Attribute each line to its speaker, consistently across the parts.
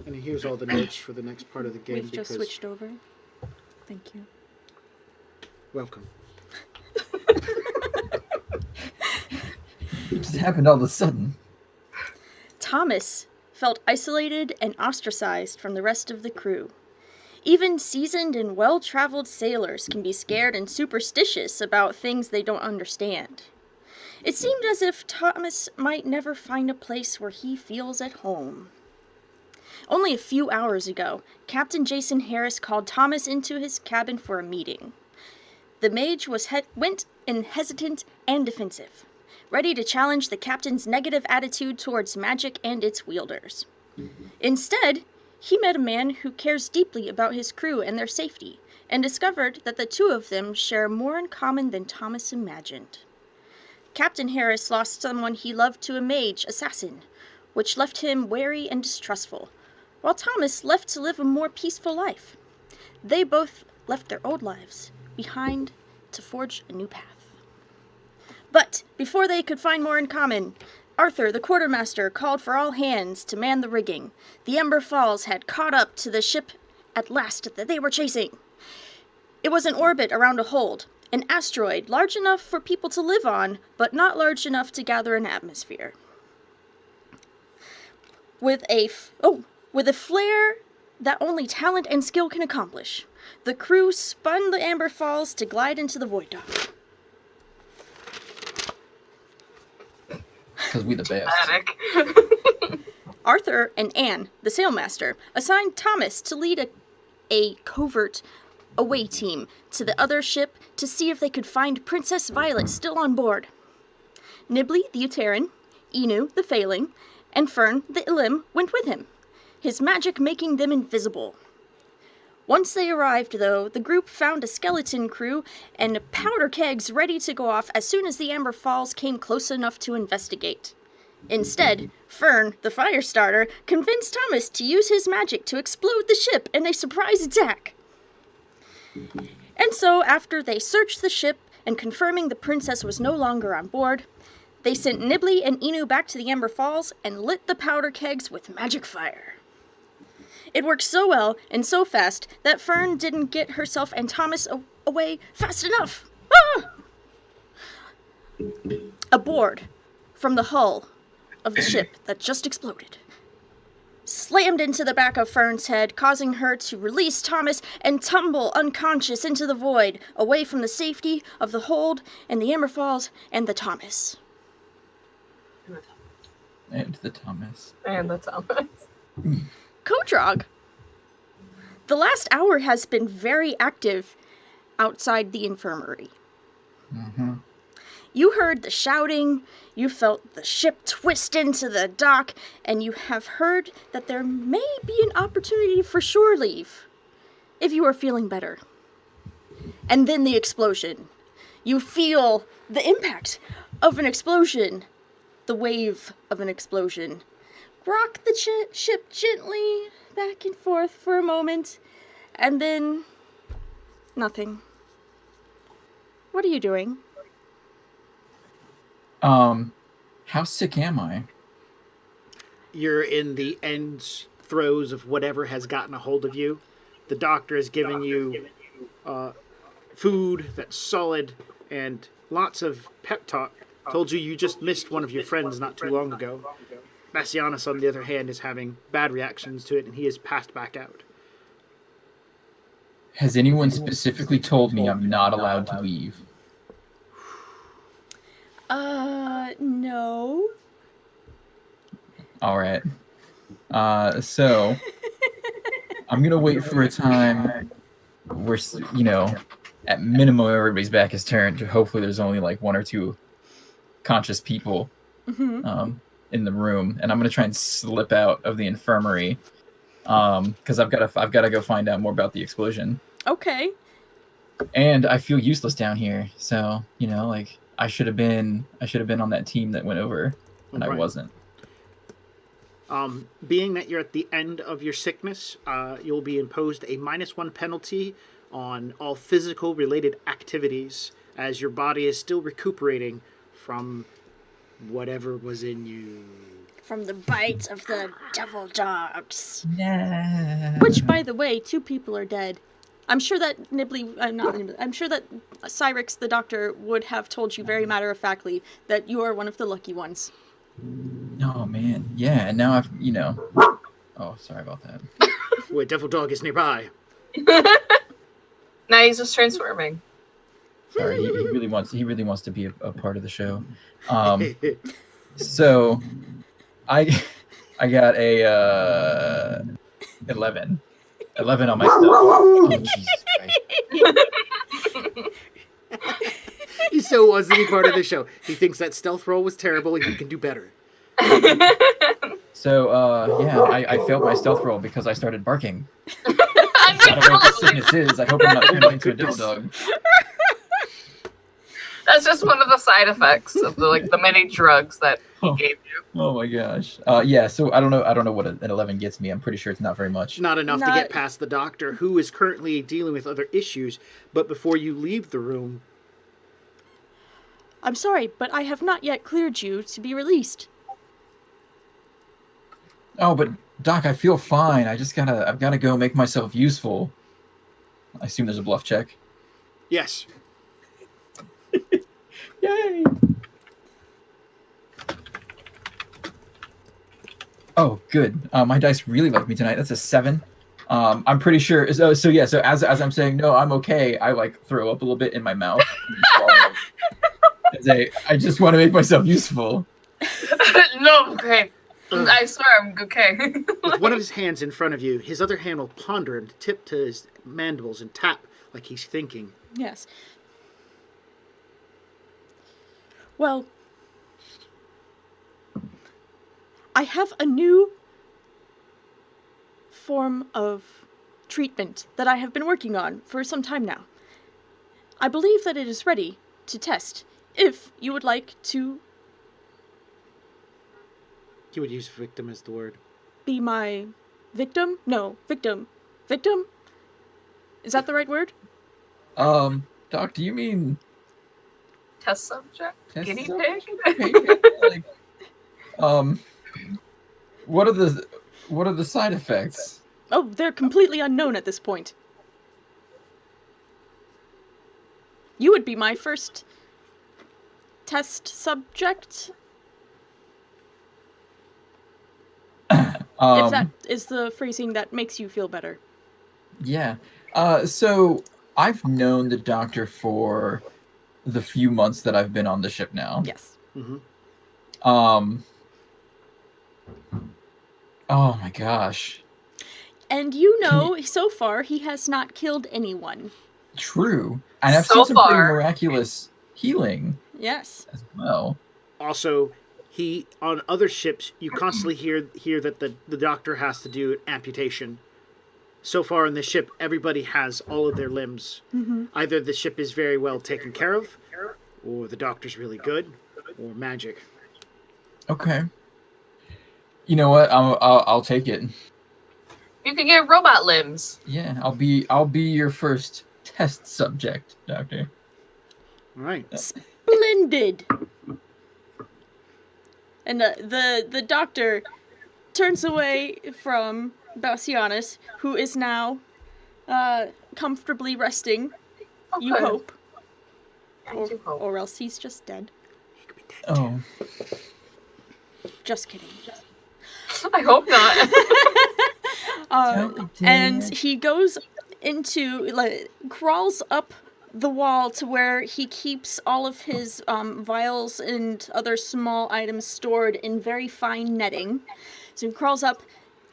Speaker 1: And here's all the notes for the next part of the game.
Speaker 2: We've just switched over. Thank you.
Speaker 1: Welcome.
Speaker 3: It just happened all of a sudden.
Speaker 2: Thomas felt isolated and ostracized from the rest of the crew. Even seasoned and well-traveled sailors can be scared and superstitious about things they don't understand. It seemed as if Thomas might never find a place where he feels at home. Only a few hours ago, Captain Jason Harris called Thomas into his cabin for a meeting. The mage went in hesitant and defensive, ready to challenge the captain's negative attitude towards magic and its wielders. Instead, he met a man who cares deeply about his crew and their safety, and discovered that the two of them share more in common than Thomas imagined. Captain Harris lost someone he loved to a mage assassin, which left him wary and distrustful, while Thomas left to live a more peaceful life. They both left their old lives behind to forge a new path. But before they could find more in common, Arthur, the quartermaster, called for all hands to man the rigging. The Ember Falls had caught up to the ship at last that they were chasing. It was in orbit around a hold, an asteroid large enough for people to live on, but not large enough to gather an atmosphere. With a flare that only talent and skill can accomplish, the crew spun the Amber Falls to glide into the Void Dock.
Speaker 3: Because we the best.
Speaker 2: Arthur and Anne, the sailmaster, assigned Thomas to lead a covert away team to the other ship to see if they could find Princess Violet still on board. Nibley, the Uterran, Inu, the Failing, and Fern, the Ilim, went with him, his magic making them invisible. Once they arrived, though, the group found a skeleton crew and powder kegs ready to go off as soon as the Amber Falls came close enough to investigate. Instead, Fern, the fire starter, convinced Thomas to use his magic to explode the ship in a surprise attack. And so, after they searched the ship and confirming the princess was no longer on board, they sent Nibley and Inu back to the Amber Falls and lit the powder kegs with magic fire. It worked so well and so fast that Fern didn't get herself and Thomas away fast enough. Ah! A board from the hull of the ship that just exploded slammed into the back of Fern's head, causing her to release Thomas and tumble unconscious into the void, away from the safety of the hold and the Amber Falls and the Thomas.
Speaker 3: And the Thomas.
Speaker 2: Kodrog. The last hour has been very active outside the infirmary.
Speaker 3: Mm-hmm.
Speaker 2: You heard the shouting, you felt the ship twist into the dock, and you have heard that there may be an opportunity for shore leave, if you are feeling better. And then the explosion. You feel the impact of an explosion, the wave of an explosion. Rock the ship gently back and forth for a moment, and then nothing. What are you doing?
Speaker 3: How sick am I?
Speaker 1: You're in the end throes of whatever has gotten a hold of you. The doctor has given you food that's solid and lots of pep talk. Told you just missed one of your friends not too long ago. Bassianus, on the other hand, is having bad reactions to it, and he has passed back out.
Speaker 3: Has anyone specifically told me I'm not allowed to leave?
Speaker 2: No.
Speaker 3: Alright. So, I'm gonna wait for a time where, at minimum everybody's back is turned. Hopefully there's only like one or two conscious people in the room, and I'm gonna try and slip out of the infirmary because I've got to go find out more about the explosion.
Speaker 2: Okay.
Speaker 3: And I feel useless down here, so I should have been on that team that went over, and I wasn't.
Speaker 1: Being that you're at the end of your sickness, you'll be imposed a -1 penalty on all physical related activities, as your body is still recuperating from whatever was in you.
Speaker 2: from the bite of the devil dogs.
Speaker 3: Yeah.
Speaker 2: Which, by the way, 2 people are dead. I'm sure that I'm sure that Cyrix, the doctor, would have told you very matter-of-factly that you are one of the lucky ones.
Speaker 3: Oh, man. Yeah, and now I've, Oh, sorry about that.
Speaker 1: Wait, devil dog is nearby.
Speaker 4: Now he's just transforming.
Speaker 3: Sorry, he really wants to be a part of the show. So, I got a 11 on my stuff. Oh, Jesus Christ.
Speaker 1: He so wasn't he part of the show. He thinks that stealth roll was terrible and he can do better.
Speaker 3: So, I failed my stealth roll because I started barking. I don't know what the sickness is. I hope I'm not turning into a devil dog.
Speaker 4: That's just one of the side effects of the many drugs that he gave you.
Speaker 3: Oh my gosh. Yeah. So I don't know what an 11 gets me. I'm pretty sure it's not very much.
Speaker 1: Not enough to get past the doctor, who is currently dealing with other issues. But before you leave the room,
Speaker 2: I'm sorry, but I have not yet cleared you to be released.
Speaker 3: Oh, but Doc, I feel fine. I've gotta go make myself useful. I assume there's a bluff check.
Speaker 1: yes,
Speaker 3: Yay! Oh, good. My dice really like me tonight. That's a 7. I'm pretty sure. So as I'm saying, no, I'm okay. I throw up a little bit in my mouth. I just want to make myself useful.
Speaker 4: No, okay. I swear I'm okay.
Speaker 1: with one of his hands in front of you, his other hand will ponder and tip to his mandibles and tap like he's thinking.
Speaker 2: Yes. Well, I have a new form of treatment that I have been working on for some time now. I believe that it is ready to test if you would like to
Speaker 1: He would use victim as the word.
Speaker 2: be my victim? No, victim. Victim? Is that the right word?
Speaker 3: Doc, do you mean
Speaker 4: Test subject?
Speaker 3: test
Speaker 4: Guinea
Speaker 3: subject?
Speaker 4: pig?
Speaker 3: What are the side effects?
Speaker 2: Oh, they're completely unknown at this point. You would be my first test subject. If that is the phrasing that makes you feel better.
Speaker 3: Yeah. So I've known the doctor for the few months that I've been on the ship now.
Speaker 2: Yes.
Speaker 1: Mm-hmm.
Speaker 3: Oh my gosh.
Speaker 2: And so far, he has not killed anyone.
Speaker 3: True. And I've
Speaker 4: So
Speaker 3: seen some pretty
Speaker 4: far.
Speaker 3: miraculous healing
Speaker 2: Yes.
Speaker 3: as well.
Speaker 1: Also, on other ships, you constantly hear that the doctor has to do an amputation. So far on this ship, everybody has all of their limbs.
Speaker 2: Mm-hmm.
Speaker 1: Either the ship is very well taken care of, or the doctor's really good, or magic.
Speaker 3: Okay. You know what? I'll take it.
Speaker 4: You can get robot limbs.
Speaker 3: Yeah, I'll be your first test subject, Doctor.
Speaker 1: All right.
Speaker 2: Splendid. And the doctor turns away from Bassianus, who is now comfortably resting.
Speaker 4: Okay.
Speaker 2: You hope.
Speaker 4: I do hope.
Speaker 2: Or else he's just dead.
Speaker 1: He could be dead.
Speaker 3: Oh.
Speaker 2: Just kidding.
Speaker 4: I hope not.
Speaker 2: And he goes crawls up the wall to where he keeps all of his vials and other small items stored in very fine netting. So he crawls up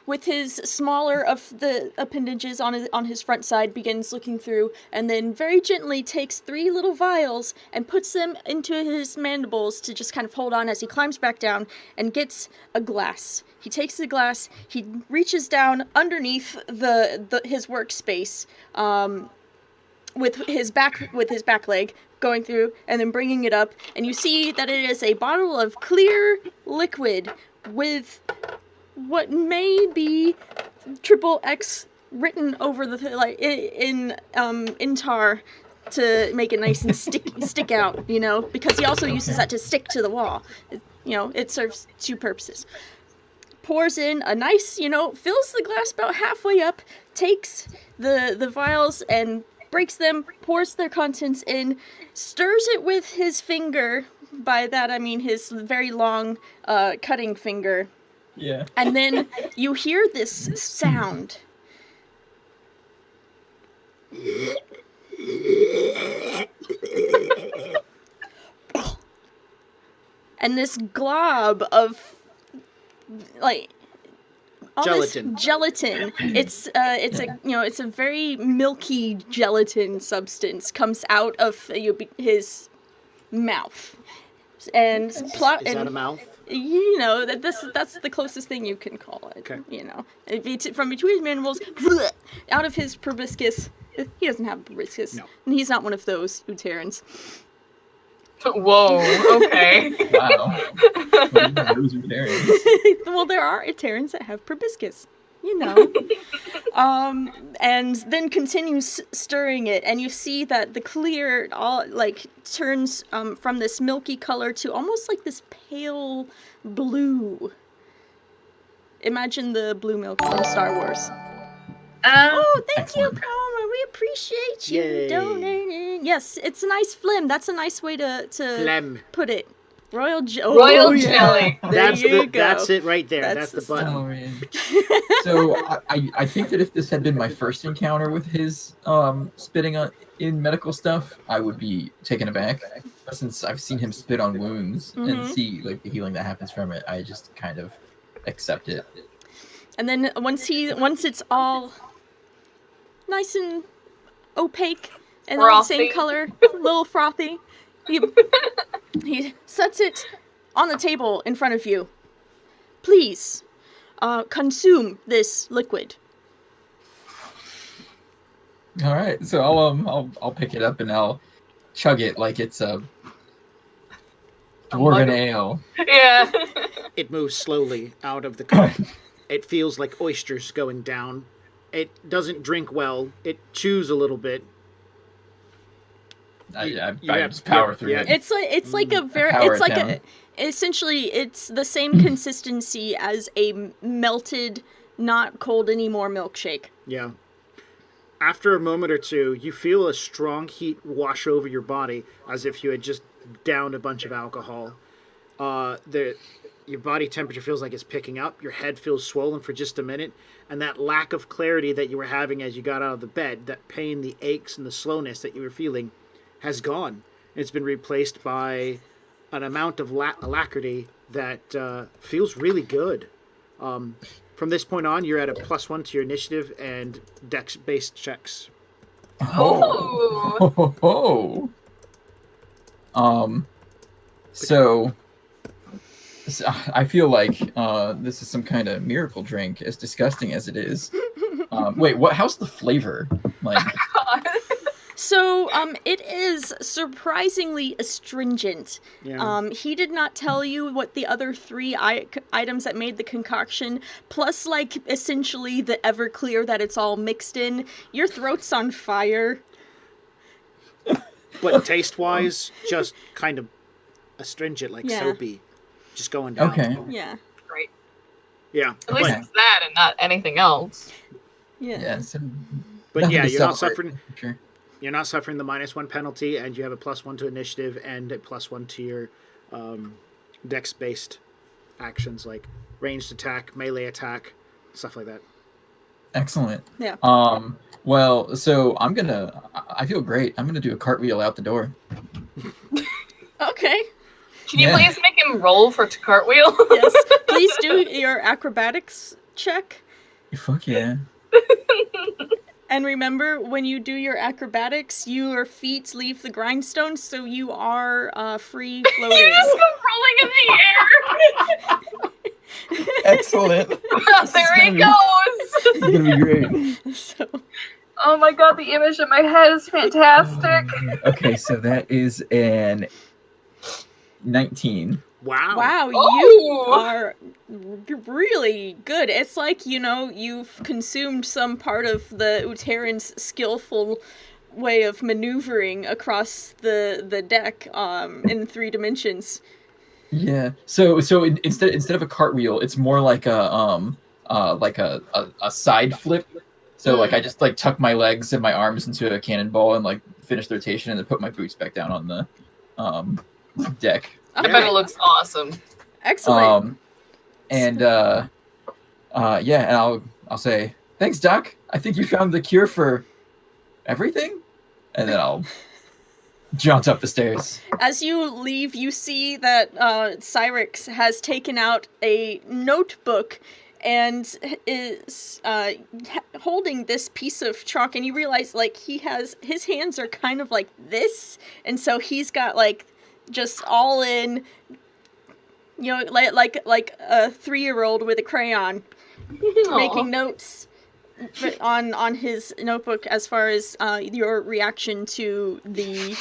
Speaker 2: with his smaller of the appendages on his front side, begins looking through, and then very gently takes 3 little vials and puts them into his mandibles to just kind of hold on as he climbs back down and gets a glass. He takes the glass, he reaches down underneath his workspace, with his back leg going through and then bringing it up, and you see that it is a bottle of clear liquid with what may be XXX written over the in tar to make it nice and stick out, because he also uses that to stick to the wall. It serves 2 purposes. pours in a nice, fills the glass about halfway up, takes the vials and breaks them, pours their contents in, stirs it with his finger. By that I mean his very long cutting finger.
Speaker 3: Yeah.
Speaker 2: And then you hear this sound. And this glob of gelatin. It's a very milky gelatin substance comes out of his mouth. And
Speaker 1: Is that a mouth?
Speaker 2: That's the closest thing you can call it.
Speaker 1: Okay.
Speaker 2: From between his mandibles, out of his proboscis. He doesn't have a proboscis.
Speaker 1: No.
Speaker 2: And he's not one of those Uterrans.
Speaker 4: Whoa, okay.
Speaker 3: Wow. Those are Terrans.
Speaker 2: Well, there are Uterrans that have proboscis. And then continues stirring it, and you see that the clear turns from this milky color to almost like this pale blue. Imagine the blue milk from Star Wars. Thank
Speaker 3: Excellent.
Speaker 2: you, Palmer. We appreciate you
Speaker 1: Yay.
Speaker 2: donating. Yes, it's a nice phlegm. That's a nice way to
Speaker 1: Phlegm.
Speaker 2: put it. Royal
Speaker 4: jelly.
Speaker 2: There you go.
Speaker 1: That's it right there. That's the
Speaker 2: the
Speaker 1: button.
Speaker 3: Oh, man. So I think that if this had been my first encounter with his spitting in medical stuff, I would be taken aback. But since I've seen him spit on wounds and see the healing that happens from it, I just kind of accept it.
Speaker 2: And then once it's all nice and opaque and all the same
Speaker 4: Frothy.
Speaker 2: color, a little frothy, he sets it on the table in front of you. Please, consume this liquid.
Speaker 3: All right, so I'll pick it up and I'll chug it like it's a dwarven ale.
Speaker 4: Yeah.
Speaker 1: It moves slowly out of the cup. It feels like oysters going down. It doesn't drink well. It chews a little bit.
Speaker 3: I just power through it.
Speaker 2: It's like a very
Speaker 3: Power
Speaker 2: it's like
Speaker 3: down.
Speaker 2: essentially it's the same consistency as a melted, not cold anymore milkshake.
Speaker 1: Yeah. After a moment or two, you feel a strong heat wash over your body as if you had just downed a bunch of alcohol. Your body temperature feels like it's picking up. Your head feels swollen for just a minute. And that lack of clarity that you were having as you got out of the bed, that pain, the aches, and the slowness that you were feeling has gone. It's been replaced by an amount of alacrity that feels really good. From this point on, you're at a +1 to your initiative and dex-based checks.
Speaker 4: Oh.
Speaker 3: So I feel like this is some kind of miracle drink, as disgusting as it is. Wait, what? How's the flavor? Like,
Speaker 2: So, it is surprisingly astringent.
Speaker 1: Yeah.
Speaker 2: He did not tell you what the other 3 items that made the concoction, plus, essentially the Everclear that it's all mixed in. Your throat's on fire.
Speaker 1: But taste-wise, just kind of astringent, like
Speaker 2: Yeah.
Speaker 1: soapy. Just going down.
Speaker 3: okay.
Speaker 2: Yeah.
Speaker 4: Great.
Speaker 1: Yeah.
Speaker 4: At least
Speaker 3: Okay.
Speaker 4: it's that and not anything else.
Speaker 2: Yeah.
Speaker 3: Yeah. So
Speaker 1: But
Speaker 3: nothing
Speaker 1: yeah,
Speaker 3: to
Speaker 1: you're not
Speaker 3: celebrate.
Speaker 1: suffering.
Speaker 3: Sure.
Speaker 1: You're not suffering the -1 penalty, and you have a +1 to initiative and a +1 to your dex-based actions like ranged attack, melee attack, stuff like that.
Speaker 3: Excellent.
Speaker 2: Yeah.
Speaker 3: Well, so I feel great. I'm gonna do a cartwheel out the door.
Speaker 2: Okay.
Speaker 4: Can you
Speaker 3: Yeah.
Speaker 4: please make him roll for cartwheel?
Speaker 2: Yes. Please do your acrobatics check.
Speaker 3: Fuck yeah.
Speaker 2: And remember, when you do your acrobatics, your feet leave the grindstone, so you are free
Speaker 4: You
Speaker 2: floating.
Speaker 4: just go rolling in the air.
Speaker 3: Excellent.
Speaker 4: There he goes.
Speaker 3: It's gonna be great.
Speaker 2: So,
Speaker 4: Oh my god, the image in my head is fantastic.
Speaker 3: Okay, so that is an 19.
Speaker 1: Wow.
Speaker 2: wow, you
Speaker 4: Oh.
Speaker 2: are really good. It's like, you've consumed some part of the Uterran's skillful way of maneuvering across the deck in 3 dimensions.
Speaker 3: Yeah. Instead of a cartwheel, it's more like a side flip. So like I just like tuck my legs and my arms into a cannonball and like finish the rotation and then put my boots back down on the deck.
Speaker 4: I bet it looks awesome.
Speaker 2: Excellent.
Speaker 3: And yeah, and I'll say, thanks, Doc. I think you found the cure for everything. And then I'll jaunt up the stairs.
Speaker 2: As you leave, you see that Cyrix has taken out a notebook and is holding this piece of chalk, and you realize like his hands are kind of like this, and so he's got like just all in, you know, like a 3-year-old with a crayon making notes on his notebook as far as your reaction to the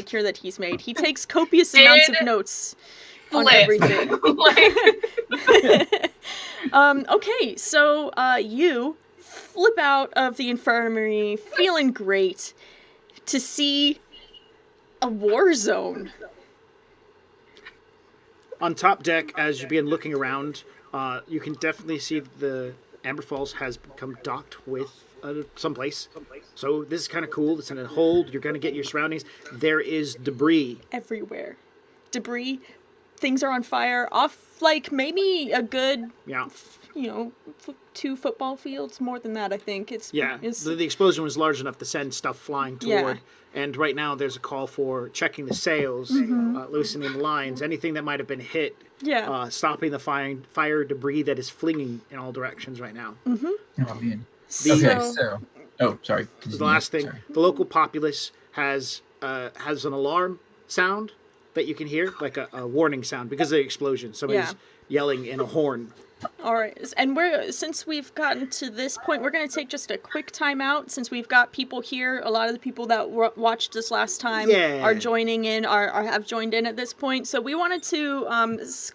Speaker 2: cure that he's made. He takes copious amounts of notes on everything. Okay, so you flip out of the infirmary feeling great to see a war zone.
Speaker 1: On top deck, as you begin looking around, you can definitely see the Amber Falls has become docked with someplace. So this is kind of cool. It's in a hold. You're going to get your surroundings. There is debris.
Speaker 2: Everywhere. Debris. Things are on fire. Off, like, maybe a good,
Speaker 1: Yeah.
Speaker 2: 2 football fields. More than that, I think.
Speaker 1: Yeah. The explosion was large enough to send stuff flying toward.
Speaker 2: Yeah.
Speaker 1: And right now there's a call for checking the sails, loosening the lines, anything that might have been hit.
Speaker 2: Yeah.
Speaker 1: Stopping the fire debris that is flinging in all directions right now.
Speaker 3: Oh, man.
Speaker 2: So-
Speaker 3: Oh, sorry.
Speaker 1: The last thing, the local populace has an alarm sound that you can hear, like a warning sound because of the explosion. Somebody's yelling in a horn.
Speaker 2: All right, and since we've gotten to this point, we're going to take just a quick time out since we've got people here. A lot of the people that watched us last time are joining in, have joined in at this point. So we wanted to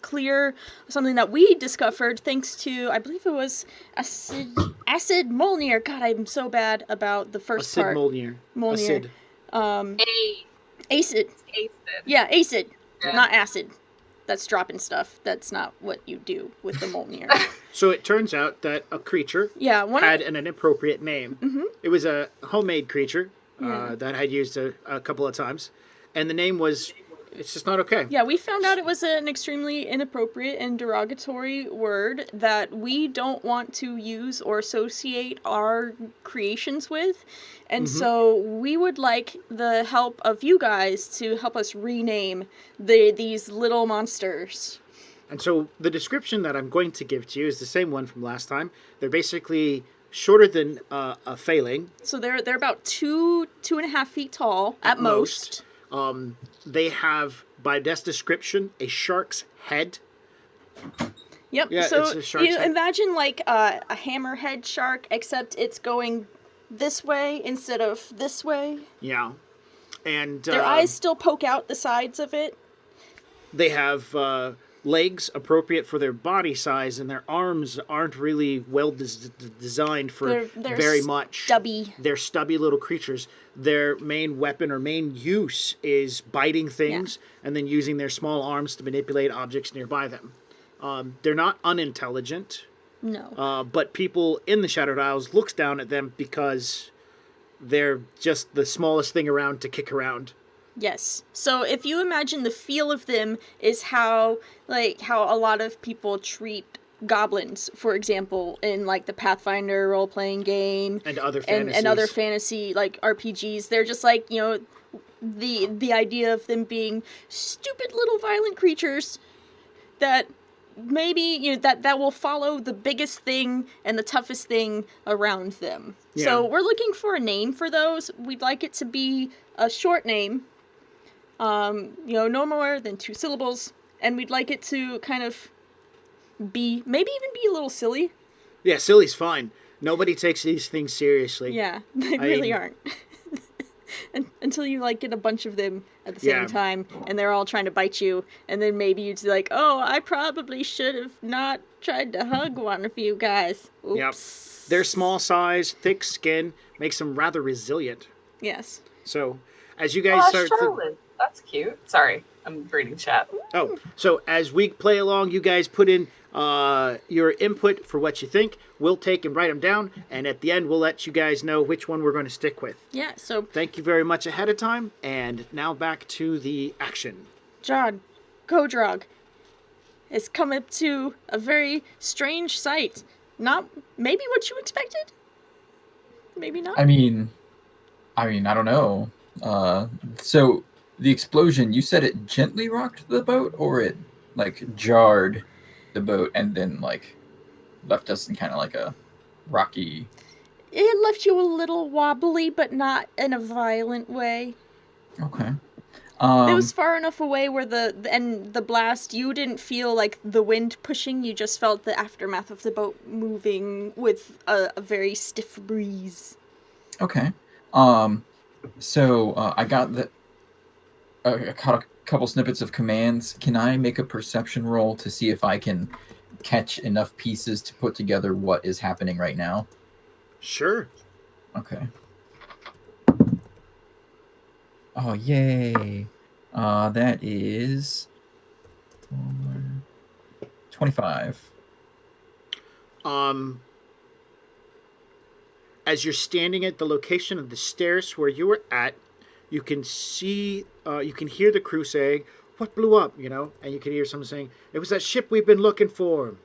Speaker 2: clear something that we discovered thanks to, I believe it was Acid Molnir. God, I'm so bad about the first
Speaker 1: Acid
Speaker 2: part.
Speaker 1: Molnir.
Speaker 2: Molnir.
Speaker 4: Acid.
Speaker 2: Acid. Yeah, acid, not acid. That's dropping stuff. That's not what you do with the Molnir.
Speaker 1: So it turns out that a creature had an inappropriate name. Mm-hmm. It was a homemade creature that I had used a couple of times. And the name was, it's just not okay.
Speaker 2: Yeah, we found out it was an extremely inappropriate and derogatory word that we don't want to use or associate our creations with. And so we would like the help of you guys to help us rename these little monsters.
Speaker 1: And so the description that I'm going to give to you is the same one from last time. They're basically shorter than a phalang.
Speaker 2: So they're about 2.5 feet tall at most.
Speaker 1: They have, by this description, a shark's head.
Speaker 2: Yep.
Speaker 1: Yeah,
Speaker 2: so
Speaker 1: it's a shark's head.
Speaker 2: Imagine like a hammerhead shark, except it's going this way instead of this way.
Speaker 1: Yeah. And
Speaker 2: their eyes still poke out the sides of it.
Speaker 1: They have legs appropriate for their body size, and their arms aren't really well designed for
Speaker 2: they're
Speaker 1: very much.
Speaker 2: Stubby.
Speaker 1: They're stubby little creatures. Their main weapon or main use is biting things and then using their small arms to manipulate objects nearby them. They're not unintelligent.
Speaker 2: No.
Speaker 1: But people in the Shadowed Isles looks down at them because they're just the smallest thing around to kick around.
Speaker 2: Yes. So if you imagine the feel of them is how a lot of people treat goblins, for example, in like the Pathfinder role-playing game
Speaker 1: and other fantasies.
Speaker 2: and other fantasy like RPGs. They're just like, the idea of them being stupid little violent creatures that maybe that will follow the biggest thing and the toughest thing around them. Yeah. So we're looking for a name for those. We'd like it to be a short name. No more than 2 syllables, and we'd like it to kind of maybe even be a little silly.
Speaker 1: Yeah, silly's fine. Nobody takes these things seriously.
Speaker 2: Yeah, they really aren't. Until you get a bunch of them at the same time, and they're all trying to bite you, and then maybe you'd be like, "Oh, I probably should have not tried to hug one of you guys." Oops.
Speaker 1: Yep. Their small size, thick skin makes them rather resilient.
Speaker 2: Yes.
Speaker 1: So, as you guys start
Speaker 4: Charlotte. That's cute. Sorry. I'm reading chat.
Speaker 1: Oh, so as we play along, you guys put in your input for what you think. We'll take and write them down, and at the end, we'll let you guys know which one we're going to stick with.
Speaker 2: Yeah, so
Speaker 1: Thank you very much ahead of time, and now back to the action.
Speaker 2: Jon, Kodrog, has come up to a very strange sight. Not maybe what you expected? Maybe not?
Speaker 3: I mean, I don't know. So the explosion, you said it gently rocked the boat, or it like jarred the boat and then like left us in kind of like a rocky.
Speaker 2: It left you a little wobbly, but not in a violent way.
Speaker 3: Okay.
Speaker 2: It was far enough away where the blast, you didn't feel like the wind pushing, you just felt the aftermath of the boat moving with a very stiff breeze.
Speaker 3: Okay. So I got I caught a couple snippets of commands. Can I make a perception roll to see if I can catch enough pieces to put together what is happening right now?
Speaker 1: Sure.
Speaker 3: Okay. Oh, yay. That is 25.
Speaker 1: As you're standing at the location of the stairs where you were at, you can see, you can hear the crew saying, "What blew up?" You know, and you can hear someone saying, "It was that ship we've been looking for."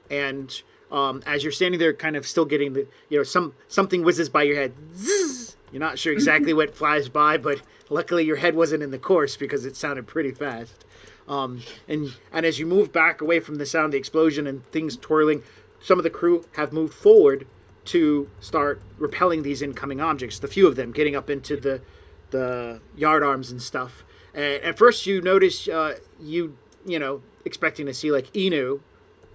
Speaker 1: And as you're standing there, kind of still getting the, you know, something whizzes by your head. Zzz! You're not sure exactly what flies by, but luckily your head wasn't in the course because it sounded pretty fast. And as you move back away from the sound of the explosion and things twirling, some of the crew have moved forward to start repelling these incoming objects. The few of them getting up into the yard arms and stuff. And at first you notice, you know, expecting to see like Inu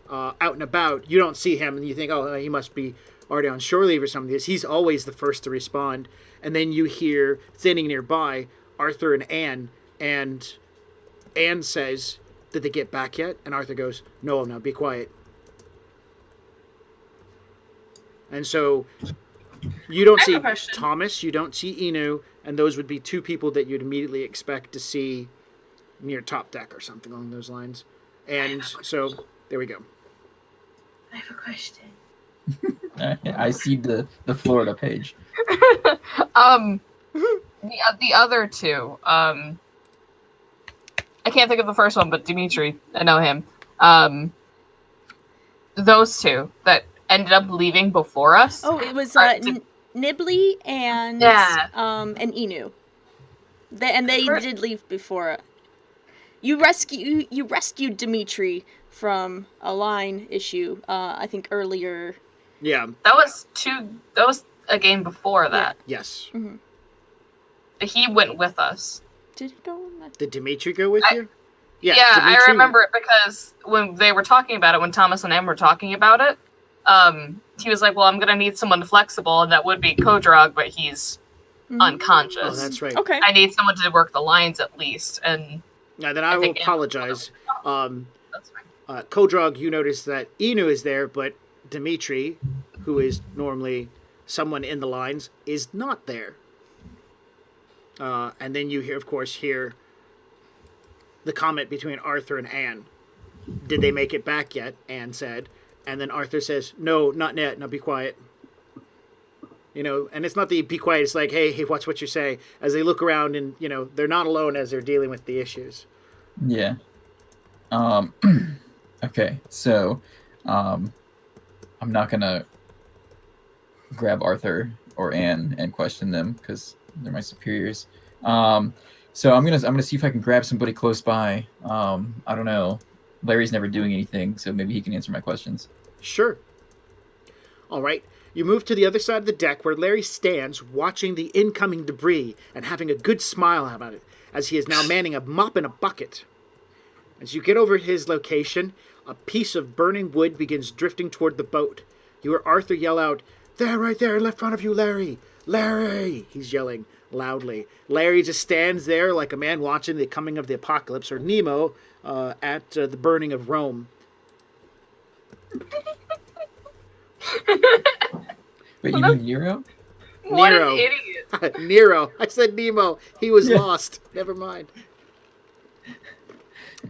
Speaker 1: out and about. You don't see him, and you think, oh, he must be already on shore leave or something. He's always the first to respond. And then you hear, standing nearby, Arthur and Anne. And Anne says, "Did they get back yet?" And Arthur goes, "No, be quiet." And so you don't see Thomas, you don't see Inu, and those would be two people that you'd immediately expect to see near top deck or something along those lines. And so there we go.
Speaker 4: I have a question.
Speaker 3: I see the Florida page.
Speaker 4: The other two, I can't think of the first one, but Dimitri, I know him. Those two that ended up leaving before us.
Speaker 2: Oh, it was Nibley and and Inu. They did leave before. You rescued Dimitri from a line issue. I think earlier.
Speaker 1: Yeah.
Speaker 4: That was a game before that.
Speaker 1: Yeah. Yes.
Speaker 2: Mm-hmm.
Speaker 4: He went with us.
Speaker 2: Did he go on that?
Speaker 1: Did Dimitri go with you?
Speaker 4: Yeah,
Speaker 1: Dimitri...
Speaker 4: I remember it because when they were talking about it, when Thomas and Em were talking about it, he was like, "Well, I'm gonna need someone flexible, and that would be Kodrog, but he's unconscious.
Speaker 1: Oh, that's right.
Speaker 2: Okay.
Speaker 4: I need someone to work the lines at least." And
Speaker 1: now then, I will apologize.
Speaker 4: That's fine.
Speaker 1: Kodrog, you notice that Inu is there, but Dimitri, who is normally someone in the lines, is not there. And then you hear the comment between Arthur and Anne. Did they make it back yet? Anne said. And then Arthur says, "No, not yet. Now be quiet." You know, and it's not the be quiet. It's like, hey, watch what you say. As they look around and, you know, they're not alone as they're dealing with the issues.
Speaker 3: Yeah. Okay, so I'm not gonna grab Arthur or Anne and question them because they're my superiors. So I'm gonna see if I can grab somebody close by. I don't know. Larry's never doing anything, so maybe he can answer my questions.
Speaker 1: Sure. All right. You move to the other side of the deck where Larry stands watching the incoming debris and having a good smile about it as he is now manning a mop and a bucket. As you get over his location, a piece of burning wood begins drifting toward the boat. You hear Arthur yell out, "There, right there, in front of you, Larry! Larry!" He's yelling loudly. Larry just stands there like a man watching the coming of the apocalypse, or Nemo at the burning of Rome.
Speaker 3: Wait, you mean Nero?
Speaker 4: What
Speaker 1: Nero.
Speaker 4: an idiot.
Speaker 1: Nero. I said Nemo. He was lost. Never mind.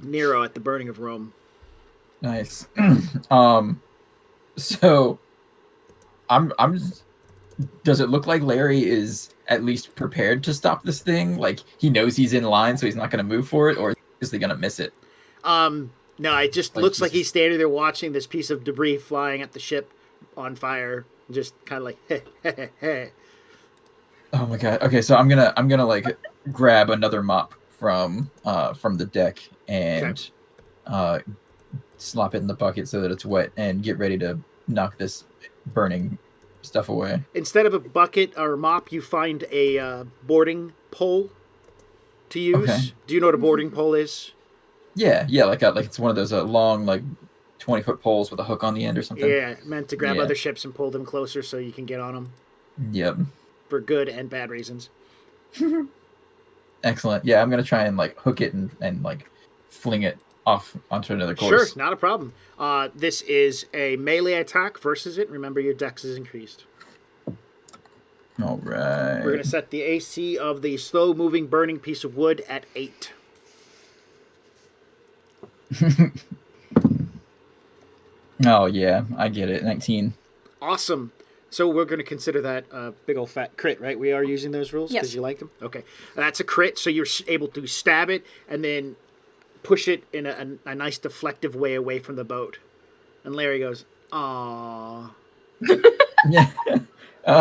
Speaker 1: Nero at the burning of Rome.
Speaker 3: Nice. So I'm does it look like Larry is at least prepared to stop this thing? Like he knows he's in line, so he's not going to move for it, or is he going to miss it?
Speaker 1: No, it just
Speaker 3: Like,
Speaker 1: looks
Speaker 3: he's
Speaker 1: like he's
Speaker 3: just-
Speaker 1: standing there watching this piece of debris flying at the ship on fire, just kind of like, heh.
Speaker 3: Oh my god. Okay, so I'm gonna like grab another mop from the deck and slop it in the bucket so that it's wet and get ready to knock this burning stuff away.
Speaker 1: Instead of a bucket or a mop, you find a boarding pole to use.
Speaker 3: Okay.
Speaker 1: Do you know what a boarding pole is?
Speaker 3: Yeah, like it's one of those long like 20-foot poles with a hook on the end or something.
Speaker 1: Yeah, meant to grab
Speaker 3: Yeah.
Speaker 1: other ships and pull them closer so you can get on them
Speaker 3: Yep.
Speaker 1: for good and bad reasons.
Speaker 3: Excellent. Yeah, I'm gonna try and like hook it and like fling it off onto another course.
Speaker 1: Sure, not a problem. This is a melee attack versus it. Remember, your dex is increased.
Speaker 3: All right.
Speaker 1: We're going to set the AC of the slow-moving, burning piece of wood at 8.
Speaker 3: Oh yeah, I get it. 19.
Speaker 1: Awesome. So we're going to consider that a big old fat crit, right? We are using those rules because
Speaker 2: Yes.
Speaker 1: you like them? Okay. That's a crit, so you're able to stab it and then push it in a nice deflective way away from the boat. And Larry goes, "Aww."
Speaker 3: Yeah.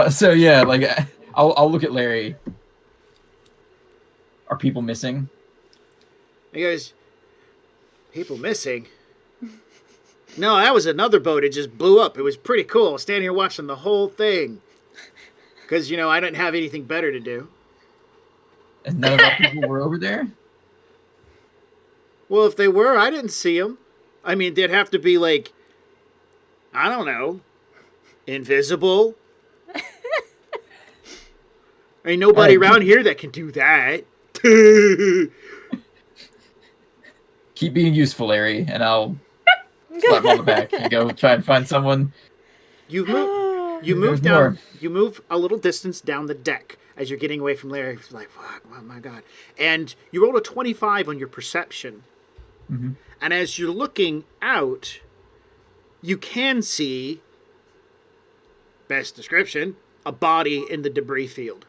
Speaker 3: So yeah, like I'll look at Larry. Are people missing?
Speaker 1: He goes, "People missing?" No, that was another boat. It just blew up. It was pretty cool. I was standing here watching the whole thing. Because, I didn't have anything better to do.
Speaker 3: And none of our people were over there?
Speaker 1: Well, if they were, I didn't see them. I mean, they'd have to be like, I don't know, invisible. Ain't nobody
Speaker 3: Alright,
Speaker 1: around here that can do that.
Speaker 3: Keep being useful, Larry, and I'll slap him on the back and go try and find someone.
Speaker 1: You move. You
Speaker 3: There's
Speaker 1: move down.
Speaker 3: more.
Speaker 1: You move a little distance down the deck as you're getting away from Larry. He's like, "Fuck, oh my god!" And you roll a 25 on your perception.
Speaker 3: Mm-hmm.
Speaker 1: And as you're looking out, you can see, best description, a body in the debris field.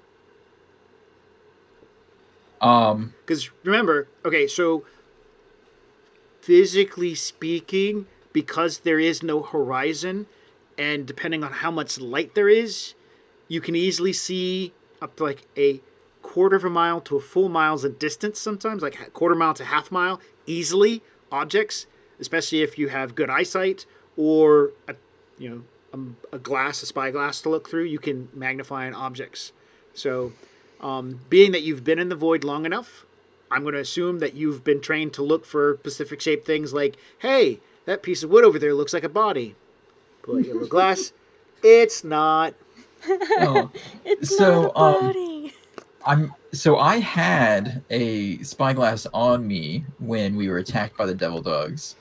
Speaker 1: Because remember, okay, so physically speaking, because there is no horizon, and depending on how much light there is, you can easily see up to like a quarter of a mile to a full mile's in distance sometimes, like a quarter mile to half mile, easily, objects, especially if you have good eyesight or a spyglass to look through, you can magnify on objects. So, being that you've been in the void long enough, I'm going to assume that you've been trained to look for Pacific-shaped things like, hey, that piece of wood over there looks like a body. Pull out your little glass. It's not.
Speaker 3: Oh.
Speaker 2: It's
Speaker 3: So,
Speaker 2: not a body.
Speaker 3: I had a spyglass on me when we were attacked by the devil dogs.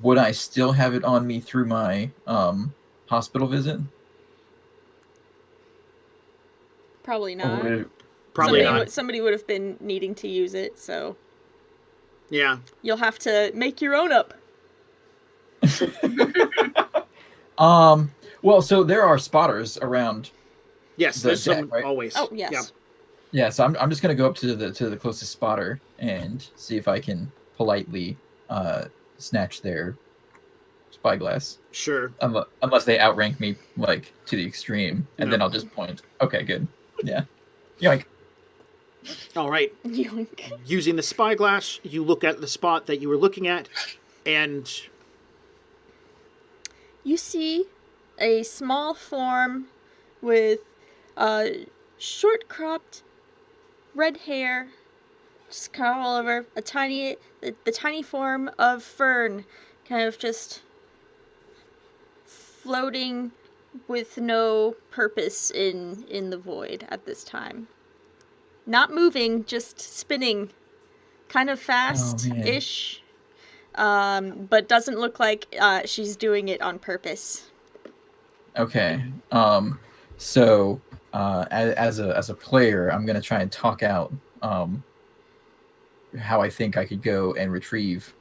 Speaker 3: Would I still have it on me through my hospital visit?
Speaker 2: Probably
Speaker 3: Or
Speaker 2: not.
Speaker 3: would it-
Speaker 1: Probably
Speaker 2: somebody,
Speaker 1: not.
Speaker 2: somebody would have been needing to use it, so
Speaker 1: Yeah.
Speaker 2: you'll have to make your own up.
Speaker 3: Well, so there are spotters around.
Speaker 1: Yes,
Speaker 3: The
Speaker 1: there's
Speaker 3: deck,
Speaker 1: some
Speaker 3: right?
Speaker 1: always.
Speaker 2: Oh, yes.
Speaker 1: Yeah.
Speaker 3: Yeah, so I'm just gonna go up to the closest spotter and see if I can politely snatch their spyglass.
Speaker 1: Sure.
Speaker 3: Unless they outrank me like to the extreme, and then
Speaker 1: No.
Speaker 3: I'll just point. Okay, good. Yeah. Yoink.
Speaker 1: All right.
Speaker 2: Yoink.
Speaker 1: Using the spyglass, you look at the spot that you were looking at, and
Speaker 2: You see a small form with short cropped red hair, just kind of all over, the tiny form of Fern, kind of just floating with no purpose in the void at this time. Not moving, just spinning, kind of fast-ish, but doesn't look like she's doing it on purpose.
Speaker 3: Okay. So as a player, I'm gonna try and talk out how I think I could go and retrieve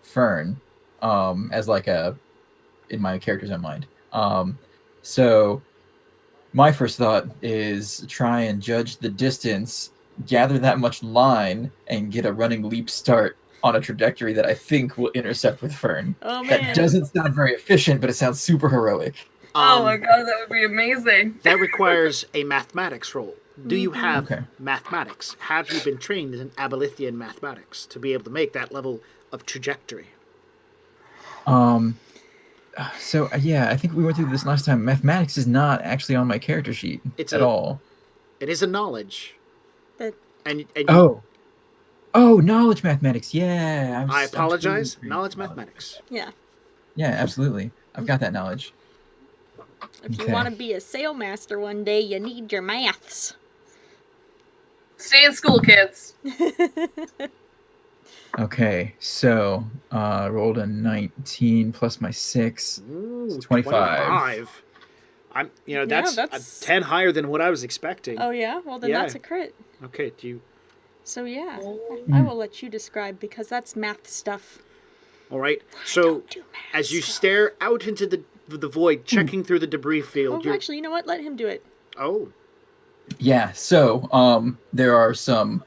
Speaker 3: Fern, as like in my character's own mind. So my first thought is try and judge the distance, gather that much line, and get a running leap start on a trajectory that I think will intercept with Fern.
Speaker 2: Oh man.
Speaker 3: That doesn't sound very efficient, but it sounds super heroic.
Speaker 4: Oh my god, that would be amazing.
Speaker 1: That requires a mathematics roll. Do you have
Speaker 3: Okay.
Speaker 1: mathematics? Have you been trained in Abolithian mathematics to be able to make that level of trajectory?
Speaker 3: So yeah, I think we went through this last time. Mathematics is not actually on my character sheet at all.
Speaker 1: It is a knowledge.
Speaker 2: But
Speaker 1: And
Speaker 3: Oh, knowledge mathematics. Yeah.
Speaker 1: I apologize.
Speaker 3: totally
Speaker 1: Knowledge mathematics.
Speaker 2: yeah.
Speaker 3: Yeah, absolutely. I've got that knowledge.
Speaker 2: If you
Speaker 3: Okay.
Speaker 2: want to be a sailmaster one day, you need your maths.
Speaker 4: Stay in school, kids.
Speaker 3: Okay, so rolled a 19 plus my 6.
Speaker 1: Ooh,
Speaker 3: It's 25.
Speaker 1: I'm,
Speaker 2: Yeah,
Speaker 1: that's
Speaker 2: that's-
Speaker 1: 10 higher than what I was expecting.
Speaker 2: Oh yeah, well then
Speaker 1: Yeah.
Speaker 2: that's a crit.
Speaker 1: Okay, do you?
Speaker 2: So yeah,
Speaker 3: Hmm.
Speaker 2: I will let you describe because that's math stuff.
Speaker 1: All right. So
Speaker 2: Do math
Speaker 1: as you
Speaker 2: stuff.
Speaker 1: stare out into the void, checking through the debris field,
Speaker 2: Oh, actually, you know what? Let him do it.
Speaker 1: oh,
Speaker 3: Yeah, so there are some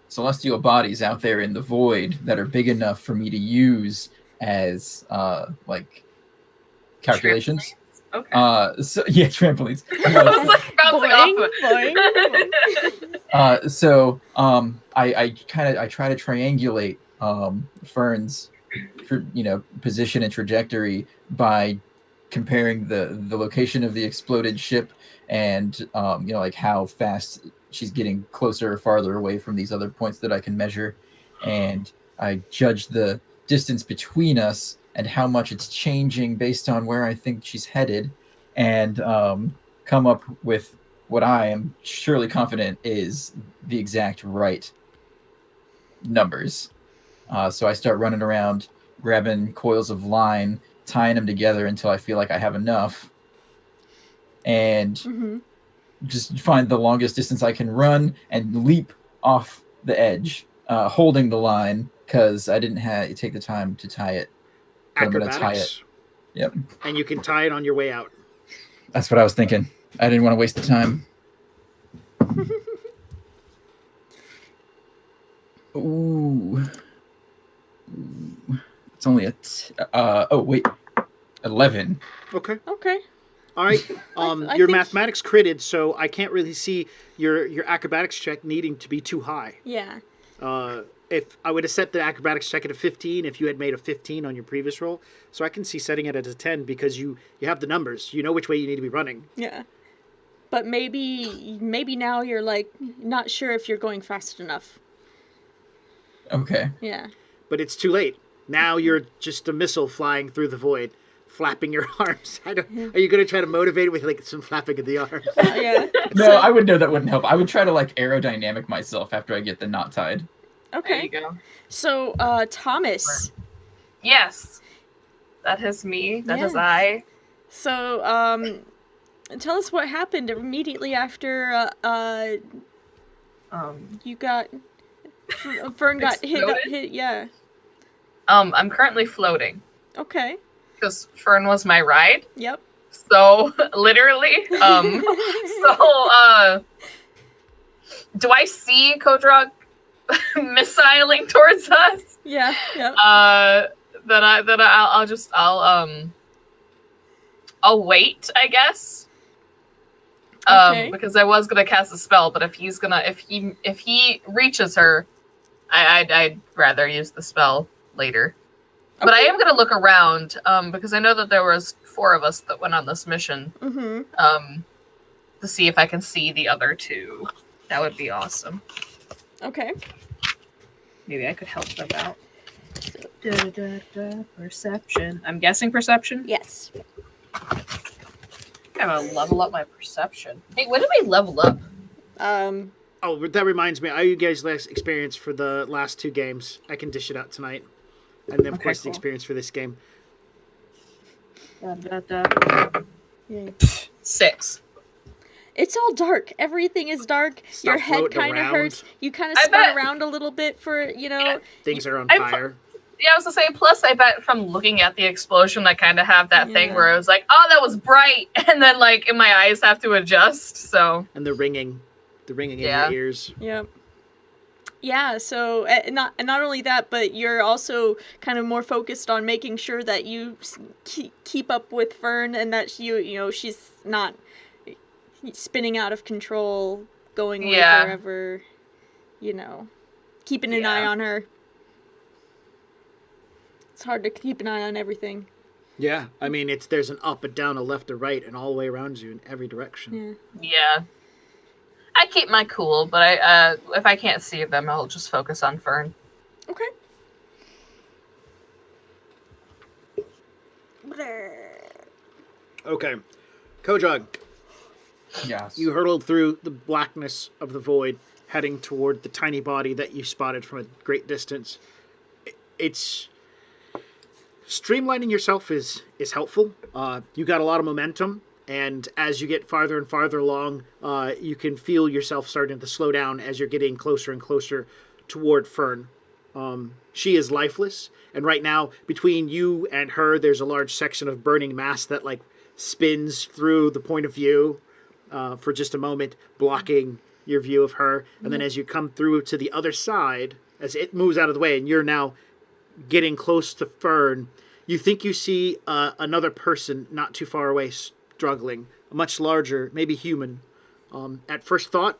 Speaker 3: celestial bodies out there in the void that are big enough for me to use as like calculations.
Speaker 4: Okay.
Speaker 3: So yeah, trampolines.
Speaker 4: I was like bouncing off of it.
Speaker 3: I try to triangulate Fern's position and trajectory by comparing the location of the exploded ship and like how fast she's getting closer or farther away from these other points that I can measure, and I judge the distance between us and how much it's changing based on where I think she's headed, and come up with what I am surely confident is the exact right numbers. So I start running around, grabbing coils of line, tying them together until I feel like I have enough, and just find the longest distance I can run and leap off the edge, holding the line because I didn't take the time to tie it. But I'm gonna tie
Speaker 1: acrobatics.
Speaker 3: it. Yep,
Speaker 1: And you can tie it on your way out.
Speaker 3: that's what I was thinking. I didn't want to waste the time. Ooh. It's only oh wait, 11.
Speaker 1: Okay.
Speaker 2: Okay.
Speaker 1: All right.
Speaker 2: I
Speaker 1: Your
Speaker 2: think-
Speaker 1: mathematics critted, so I can't really see your acrobatics check needing to be too high.
Speaker 2: Yeah.
Speaker 1: If I would have set the acrobatics check at a 15, if you had made a 15 on your previous roll, so I can see setting it at a 10 because you have the numbers. You know which way you need to be running.
Speaker 2: Yeah. But maybe now you're like not sure if you're going fast enough.
Speaker 3: Okay.
Speaker 2: Yeah.
Speaker 1: But it's too late. Now you're just a missile flying through the void, flapping your arms. Are you going to try to motivate it with like some flapping of the arms?
Speaker 2: Yeah.
Speaker 3: No, I would know that wouldn't help. I would try to like aerodynamic myself after I get the knot tied.
Speaker 4: There
Speaker 2: Okay.
Speaker 4: you go.
Speaker 2: So, Thomas.
Speaker 4: Yes. That is me. That is
Speaker 2: Yes.
Speaker 4: I.
Speaker 2: So, tell us what happened immediately after you got Fern got
Speaker 4: Exploded?
Speaker 2: hit. Yeah.
Speaker 4: I'm currently floating
Speaker 2: Okay.
Speaker 4: because Fern was my ride.
Speaker 2: Yep.
Speaker 4: So literally, do I see Kodrog missiling towards us?
Speaker 2: Yeah. Yep.
Speaker 4: I'll wait, I guess.
Speaker 2: Okay.
Speaker 4: Because I was gonna cast a spell, but if he reaches her, I'd rather use the spell later. But I am gonna look around, because I know that there was 4 of us that went on this mission. To see if I can see the other 2. That would be awesome.
Speaker 2: Okay.
Speaker 4: Maybe I could help them out. Perception. I'm guessing perception.
Speaker 2: Yes.
Speaker 4: I gotta level up my perception. Hey, when did we level up?
Speaker 1: Oh, that reminds me. I owe you guys last experience for the last 2 games. I can dish it out tonight. And then, of
Speaker 4: Okay,
Speaker 1: course, the
Speaker 4: cool.
Speaker 1: experience for this game.
Speaker 2: Yeah.
Speaker 4: 6.
Speaker 2: It's all dark. Everything is dark.
Speaker 1: Stop
Speaker 2: Your head
Speaker 1: floating
Speaker 2: kind of
Speaker 1: around.
Speaker 2: hurts. You kind of
Speaker 4: I
Speaker 2: spun
Speaker 4: bet-
Speaker 2: around a little bit for,
Speaker 1: Things are on
Speaker 4: I'm
Speaker 1: fire.
Speaker 4: Yeah, I was gonna say. Plus, I bet from looking at the explosion, I kind of have that thing
Speaker 2: Yeah.
Speaker 4: where I was like, "Oh, that was bright," and then like in my eyes have to adjust. So
Speaker 1: And the ringing
Speaker 4: Yeah.
Speaker 1: in your ears.
Speaker 2: Yep. Yeah, so not only that, but you're also kind of more focused on making sure that you keep up with Fern and that she's not spinning out of control, going away
Speaker 4: Yeah.
Speaker 2: forever. Keeping an eye on her. It's hard to keep an eye on everything.
Speaker 1: Yeah, I mean, there's an up, a down, a left, a right, and all the way around you in every direction.
Speaker 4: yeah, I keep my cool, but I if I can't see them, I'll just focus on Fern.
Speaker 2: Okay.
Speaker 1: Okay, Kodrog,
Speaker 3: Yes.
Speaker 1: you hurtled through the blackness of the void, heading toward the tiny body that you spotted from a great distance. It's streamlining yourself is helpful. You got a lot of momentum, and as you get farther and farther along, you can feel yourself starting to slow down as you're getting closer and closer toward Fern. She is lifeless, and right now, between you and her, there's a large section of burning mass that spins through the point of view for just a moment, blocking your view of her. And then as you come through to the other side, as it moves out of the way, and you're now getting close to Fern, you think you see another person not too far away struggling, much larger, maybe human. At first thought,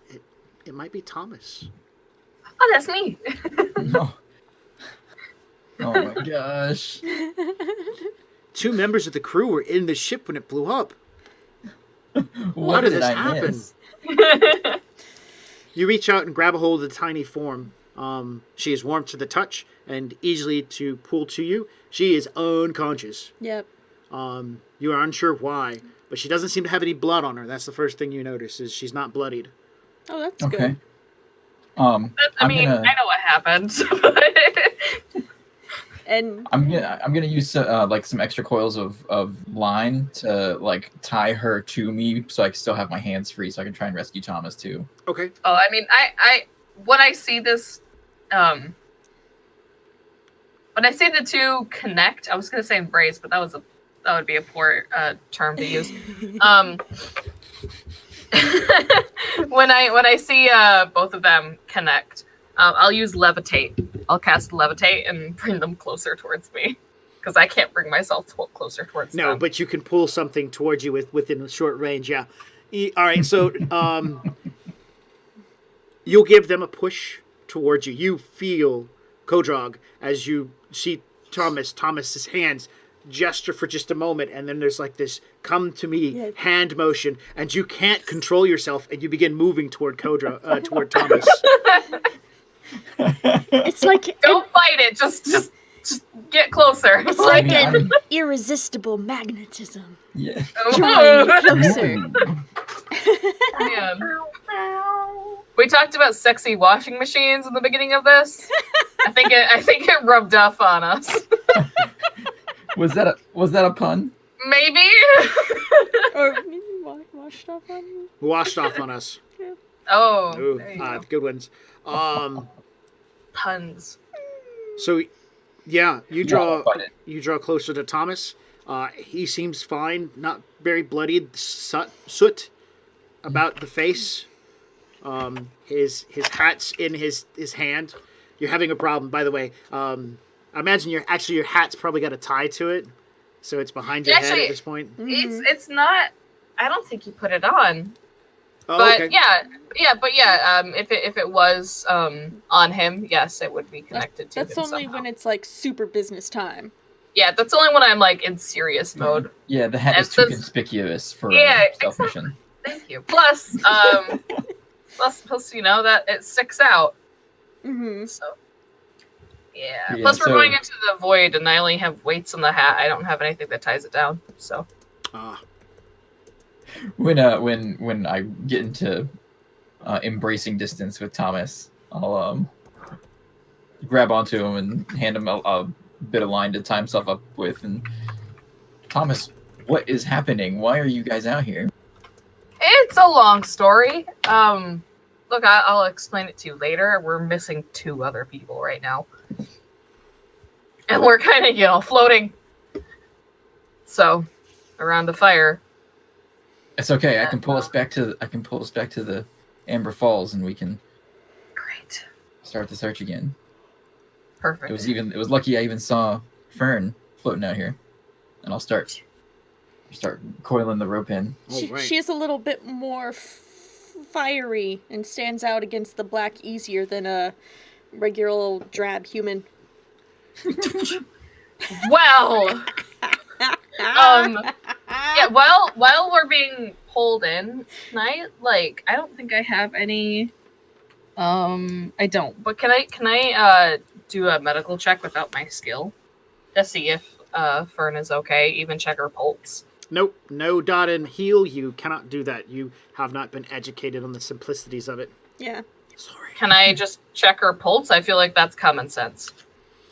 Speaker 1: it might be Thomas.
Speaker 4: Oh, that's me.
Speaker 3: No. Oh my gosh.
Speaker 1: 2 members of the crew were in the ship when it blew up.
Speaker 3: What
Speaker 1: How did this
Speaker 3: I
Speaker 1: happen?
Speaker 3: miss?
Speaker 1: You reach out and grab a hold of the tiny form. She is warm to the touch and easily to pull to you. She is unconscious.
Speaker 2: Yep.
Speaker 1: You are unsure why, but she doesn't seem to have any blood on her. That's the first thing you notice, is she's not bloodied.
Speaker 2: Oh, that's
Speaker 3: Okay.
Speaker 2: good.
Speaker 4: I
Speaker 3: I'm
Speaker 4: mean,
Speaker 3: gonna-
Speaker 4: I know what happened.
Speaker 2: And
Speaker 3: I'm gonna use some extra coils of line to tie her to me so I can still have my hands free so I can try and rescue Thomas too.
Speaker 1: Okay.
Speaker 4: Oh, I mean, I when I see this, when I see the two connect, I was gonna say embrace, but that would be a poor term to use. When I see both of them connect, I'll use levitate. I'll cast levitate and bring them closer towards me because I can't bring myself closer towards them.
Speaker 1: No, but you can pull something towards you within a short range. Yeah. All right. So you'll give them a push towards you. You feel Kodrog as you see Thomas's hands gesture for just a moment, and then there's this come to me hand motion, and you can't control yourself, and you begin moving toward toward Thomas.
Speaker 2: it's like
Speaker 4: Don't fight it. Just get closer.
Speaker 2: it's like
Speaker 3: I'm-
Speaker 2: an irresistible magnetism.
Speaker 3: Yeah.
Speaker 2: Drawing you closer.
Speaker 4: Man. We talked about sexy washing machines in the beginning of this. I think it rubbed off on us.
Speaker 3: Was that a pun?
Speaker 4: Maybe.
Speaker 2: Or maybe washed off on you.
Speaker 1: Washed off on us.
Speaker 4: Oh,
Speaker 1: Ooh,
Speaker 4: there you go.
Speaker 1: good ones.
Speaker 4: Puns.
Speaker 1: So, yeah, you draw
Speaker 3: but
Speaker 1: closer to Thomas. He seems fine, not very bloodied. Soot about the face. His hat's in his hand. You're having a problem, by the way. I imagine your hat's probably got a tie to it, so it's behind your head
Speaker 4: Actually,
Speaker 1: at this point.
Speaker 4: It's not. I don't think you put it on.
Speaker 1: Oh,
Speaker 4: But
Speaker 1: okay.
Speaker 4: if it was on him, yes, it would be connected to him.
Speaker 2: That's only
Speaker 4: somehow.
Speaker 2: when it's super business time.
Speaker 4: Yeah, that's only when I'm in serious mode.
Speaker 3: Yeah, the hat
Speaker 4: And
Speaker 3: is too
Speaker 4: since-
Speaker 3: conspicuous for
Speaker 4: Yeah,
Speaker 3: stealth mission.
Speaker 4: Thank you. Plus, that it sticks out.
Speaker 2: Mm-hmm.
Speaker 4: So, yeah.
Speaker 3: Yeah,
Speaker 4: Plus, we're
Speaker 3: so-
Speaker 4: going into the void, and I only have weights in the hat. I don't have anything that ties it down. So,
Speaker 3: When I get into embracing distance with Thomas, I'll grab onto him and hand him a bit of line to tie himself up with. And Thomas, what is happening? Why are you guys out here?
Speaker 4: It's a long story. Look, I'll explain it to you later. We're missing 2 other people right now. And we're kind of, floating. So, around the fire.
Speaker 3: It's okay. I can pull us back to the Amber Falls, and we can
Speaker 4: Great.
Speaker 3: start the search again.
Speaker 4: Perfect.
Speaker 3: It was lucky I even saw Fern floating out here, and I'll start coiling the rope in.
Speaker 2: She is a little bit more fiery and stands out against the black easier than a regular old drab human.
Speaker 4: Well, yeah. While we're being pulled in tonight, like I don't think I have any. I don't. But can I do a medical check without my skill to see if Fern is okay? Even check her pulse.
Speaker 1: Nope, no dot and heal. You cannot do that. You have not been educated on the simplicities of it.
Speaker 2: Yeah.
Speaker 1: Sorry.
Speaker 4: Can I just check her pulse? I feel like that's common sense.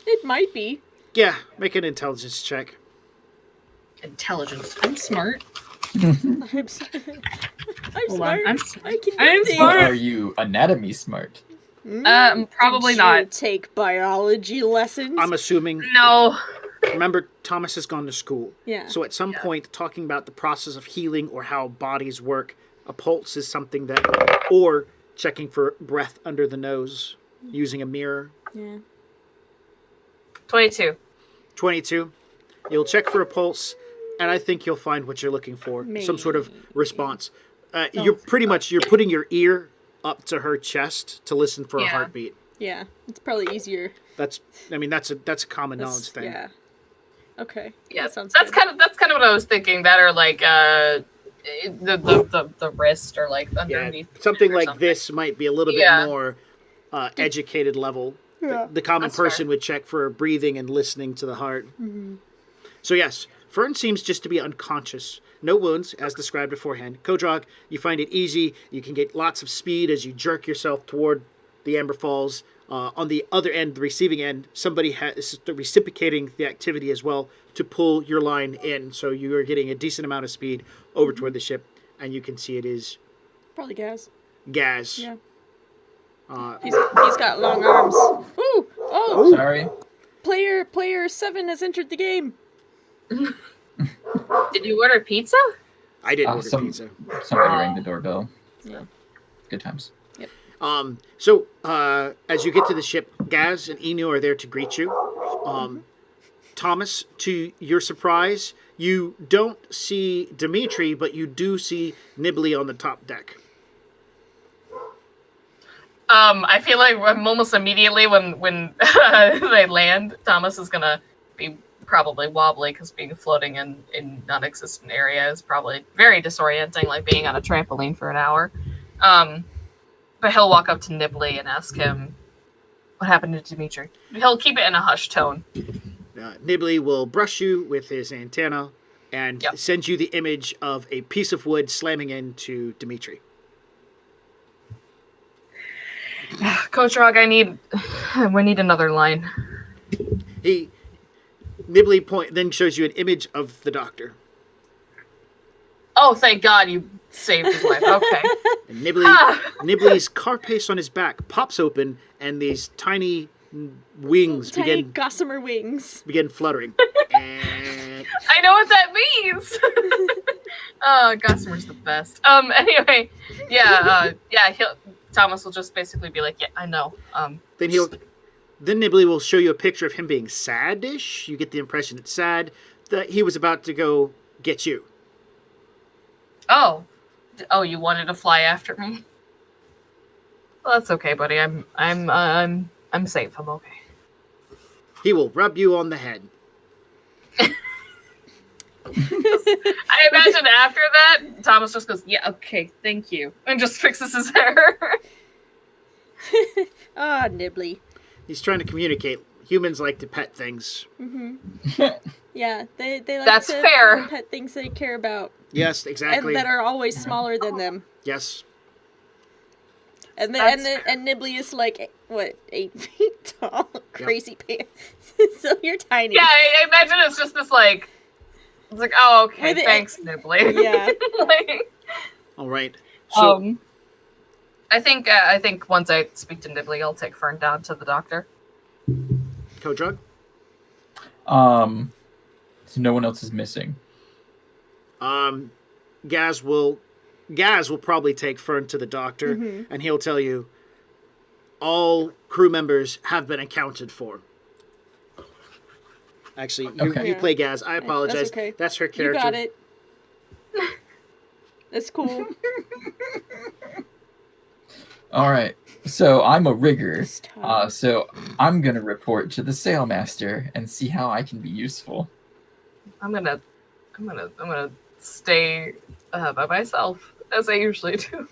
Speaker 2: It might be.
Speaker 1: Yeah, make an intelligence check.
Speaker 4: Intelligence. I'm smart.
Speaker 2: I'm
Speaker 4: Hold
Speaker 2: smart.
Speaker 4: on.
Speaker 2: I can do
Speaker 4: I'm
Speaker 2: things.
Speaker 4: smart.
Speaker 3: Are you anatomy smart?
Speaker 4: Probably
Speaker 2: Did
Speaker 4: not.
Speaker 2: you take biology lessons?
Speaker 1: I'm assuming.
Speaker 4: No.
Speaker 1: Remember, Thomas has gone to school.
Speaker 2: Yeah.
Speaker 1: So at some point, talking about the process of healing or how bodies work, a pulse is something that, or checking for breath under the nose using a mirror.
Speaker 2: Yeah.
Speaker 4: 22.
Speaker 1: 22. You'll check for a pulse, and I think you'll find what you're looking for. Some sort of response. You're putting your ear up to her chest to listen for a heartbeat.
Speaker 2: Yeah. It's probably easier.
Speaker 1: That's a common knowledge thing.
Speaker 2: Yeah. Okay.
Speaker 4: Yeah,
Speaker 2: That sounds
Speaker 4: that's
Speaker 2: good.
Speaker 4: kind of what I was thinking. That or like the wrist or like underneath.
Speaker 1: Yeah, something
Speaker 4: or
Speaker 1: like
Speaker 4: something.
Speaker 1: this might be a little bit more educated level.
Speaker 2: Yeah.
Speaker 1: The common
Speaker 4: That's
Speaker 1: person
Speaker 4: fair.
Speaker 1: would check for breathing and listening to the heart.
Speaker 2: Mm-hmm.
Speaker 1: So yes, Fern seems just to be unconscious. No wounds, as described beforehand. Kodrog, you find it easy. You can get lots of speed as you jerk yourself toward the Amber Falls. On the other end, the receiving end, somebody is reciprocating the activity as well to pull your line in. So you are getting a decent amount of speed over toward the ship, and you can see it is
Speaker 2: Probably Gaz.
Speaker 1: Gaz.
Speaker 2: Yeah. He's got long arms. Ooh! Oh!
Speaker 3: Sorry.
Speaker 2: Player 7 has entered the game.
Speaker 4: Did you order pizza?
Speaker 1: I didn't order pizza.
Speaker 3: Somebody rang the doorbell.
Speaker 2: Yeah.
Speaker 3: Good times.
Speaker 1: So, as you get to the ship, Gaz and Inu are there to greet you. Thomas, to your surprise, you don't see Dimitri, but you do see Nibley on the top deck.
Speaker 4: I feel like almost immediately when they land, Thomas is gonna be probably wobbly because being floating in non-existent area is probably very disorienting, like being on a trampoline for an hour. But he'll walk up to Nibley and ask him what happened to Dimitri. He'll keep it in a hushed tone.
Speaker 1: Nibley will brush you with his antenna and send you the image of a piece of wood slamming into Dimitri.
Speaker 4: Kodrog, we need another line.
Speaker 1: Nibley then shows you an image of the doctor.
Speaker 4: Oh, thank God you saved his life. Okay.
Speaker 1: And Nibley's carapace on his back pops open, and these tiny wings
Speaker 2: Tiny gossamer wings.
Speaker 1: begin fluttering. And
Speaker 4: I know what that means. Gossamer's the best. Anyway, Thomas will just basically be like, yeah, I know.
Speaker 1: then Nibley will show you a picture of him being sad-ish. You get the impression it's sad that he was about to go get you.
Speaker 4: Oh, you wanted to fly after me? Well, that's okay, buddy. I'm safe. I'm okay.
Speaker 1: He will rub you on the head.
Speaker 4: I imagine after that, Thomas just goes, yeah, okay, thank you, and just fixes his hair.
Speaker 2: Nibley.
Speaker 1: He's trying to communicate. Humans like to pet things.
Speaker 2: Mm-hmm. Yeah, they like
Speaker 4: That's
Speaker 2: to
Speaker 4: fair.
Speaker 2: pet things they care about.
Speaker 1: Yes, exactly.
Speaker 2: And that are always smaller than them.
Speaker 1: Yes.
Speaker 2: And Nibley is like, what, 8 feet tall? Crazy pants. So you're tiny.
Speaker 4: Yeah, I imagine it's just this like, it's like, oh, okay, thanks, Nibley.
Speaker 2: Yeah.
Speaker 1: All right. So,
Speaker 4: I think once I speak to Nibley, I'll take Fern down to the doctor.
Speaker 1: Kodrog?
Speaker 3: So no one else is missing.
Speaker 1: Gaz will probably take Fern to the doctor, and he'll tell you all crew members have been accounted for. Actually, you play Gaz. I apologize.
Speaker 2: That's okay.
Speaker 1: That's her character.
Speaker 2: You got it. That's cool.
Speaker 3: All right. So I'm a rigger. So I'm gonna report to the sailmaster and see how I can be useful.
Speaker 4: I'm gonna stay by myself as I usually do.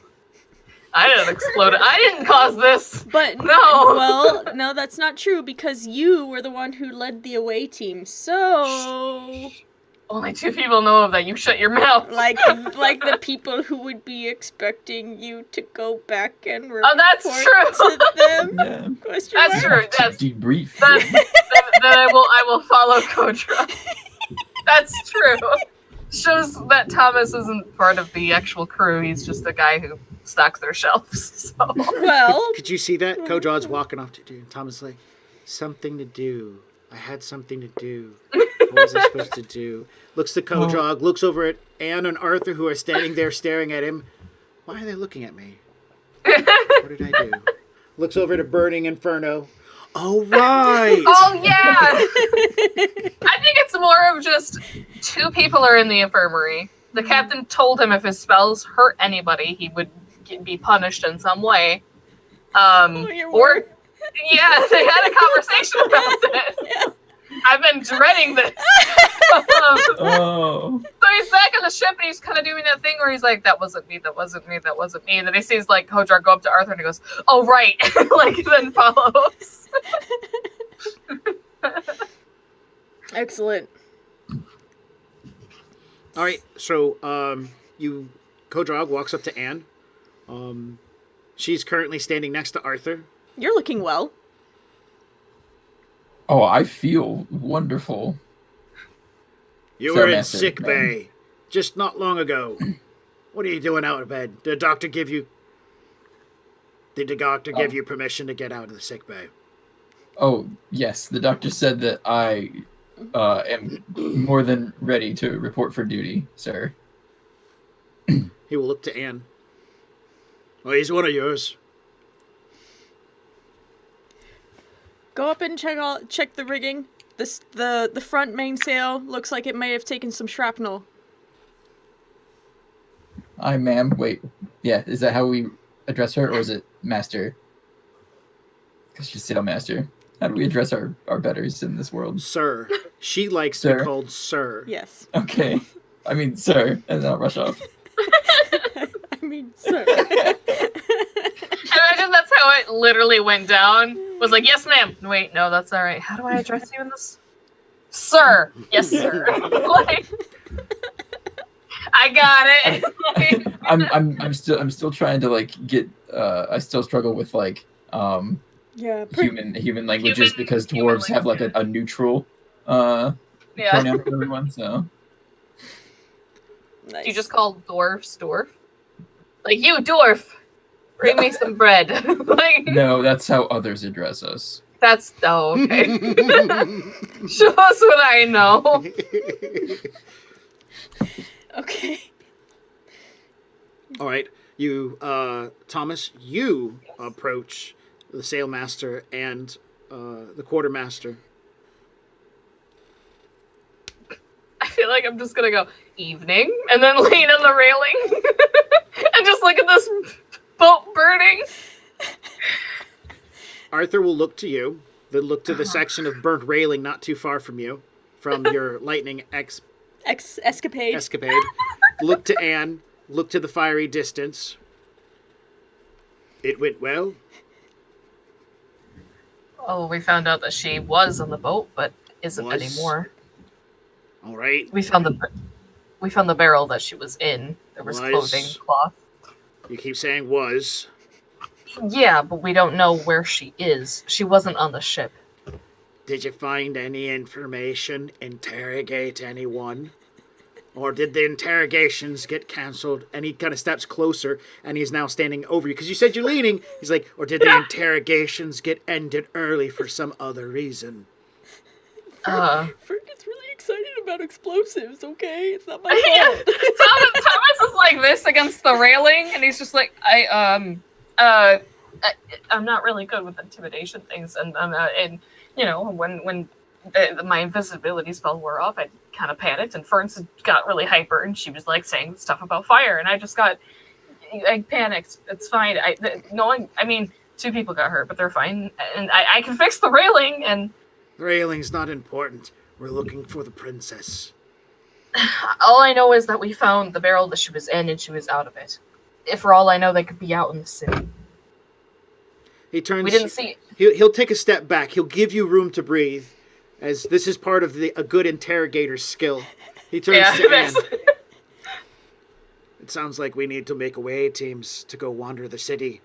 Speaker 4: I didn't explode. I didn't cause this.
Speaker 2: But
Speaker 4: no.
Speaker 2: Well, no, that's not true because you were the one who led the away team. So
Speaker 4: only 2 people know of that. You shut your mouth.
Speaker 2: Like the people who would be expecting you to go back and report
Speaker 4: that's true.
Speaker 2: to them.
Speaker 3: Yeah.
Speaker 4: That's true. That's
Speaker 3: debrief.
Speaker 4: Then I will follow Kodrog. That's true. Shows that Thomas isn't part of the actual crew. He's just a guy who stocks their shelves. So.
Speaker 2: Well,
Speaker 1: could you see that? Kodrog's walking off to do. Thomas is like, something to do. I had something to do. What was I supposed to do? Looks to Kodrog, looks over at Anne and Arthur who are standing there staring at him. Why are they looking at me? What did I do? Looks over to Burning Inferno. Oh, right!
Speaker 4: Oh, yeah! I think it's more of just 2 people are in the infirmary. The captain told him if his spells hurt anybody, he would be punished in some way. Or, yeah, they had a conversation about this. Yeah. I've been dreading this.
Speaker 3: Oh.
Speaker 4: So he's back on the ship and he's kind of doing that thing where he's like, that wasn't me. And then he sees like Kodrog go up to Arthur and he goes, oh, right. Like, then follows.
Speaker 2: Excellent.
Speaker 1: All right, so Kodrog walks up to Anne. She's currently standing next to Arthur.
Speaker 2: You're looking well.
Speaker 3: Oh, I feel wonderful.
Speaker 1: You were in sick bay just not long ago. What are you doing out of bed? Did the doctor give you permission to get out of the sick bay?
Speaker 3: Oh, yes. The doctor said that I am more than ready to report for duty, sir.
Speaker 1: He will look to Anne. Well, he's one of yours.
Speaker 2: Go up and check the rigging. The front mainsail looks like it may have taken some shrapnel.
Speaker 3: Aye, ma'am. Wait. Yeah, is that how we address her, or is it master? Because she's sailmaster. How do we address our betters in this world?
Speaker 1: Sir. She likes to be called sir.
Speaker 2: Yes.
Speaker 3: Okay. I mean, sir, and then I'll rush off.
Speaker 2: I mean, sir.
Speaker 4: Imagine that's how it literally went down. Was like, yes, ma'am. Wait, no, that's all right. How do I address you in this? Sir. Yes, sir. Like, I got it. Like,
Speaker 3: I'm still trying to like get. I still struggle with like human languages because dwarves have like a neutral pronoun for everyone. So.
Speaker 2: Nice.
Speaker 4: Do you just call dwarfs dwarf? Like, you dwarf, bring me some bread. Like,
Speaker 3: no, that's how others address us.
Speaker 4: That's okay. Show us what I know.
Speaker 2: Okay.
Speaker 1: All right, you, Thomas, you approach the sailmaster and the quartermaster.
Speaker 4: I feel like I'm just gonna go, evening, and then lean on the railing and just look at this boat burning.
Speaker 1: Arthur will look to you, then look to the section of burnt railing not too far from you, from your lightning
Speaker 2: escapade.
Speaker 1: Look to Anne, look to the fiery distance. It went well.
Speaker 4: Oh, we found out that she was on the boat, but isn't anymore.
Speaker 1: All right.
Speaker 4: We found the barrel that she was in. There was clothing, cloth.
Speaker 1: You keep saying was.
Speaker 4: Yeah, but we don't know where she is. She wasn't on the ship.
Speaker 1: Did you find any information? Interrogate anyone? Or did the interrogations get cancelled? And he kind of steps closer, and he's now standing over you. Because you said you're leaning. He's like, or did the interrogations get ended early for some other reason?
Speaker 2: Fern gets really excited about explosives, okay? It's not my fault.
Speaker 4: Thomas is like this against the railing, and he's just like, I'm not really good with intimidation things, and you know, when my invisibility spell wore off, I kind of panicked, and Fern's got really hyper, and she was like saying stuff about fire, and I panicked. It's fine. Two people got hurt, but they're fine, and I can fix the railing, and
Speaker 1: The railing's not important. We're looking for the princess.
Speaker 4: all I know is that we found the barrel that she was in, and she was out of it. If for all I know, they could be out in the city.
Speaker 1: He turns.
Speaker 4: We didn't see it.
Speaker 1: He'll take a step back. He'll give you room to breathe, as this is part of a good interrogator's skill. He turns to Anne. It sounds like we need to make away teams to go wander the city.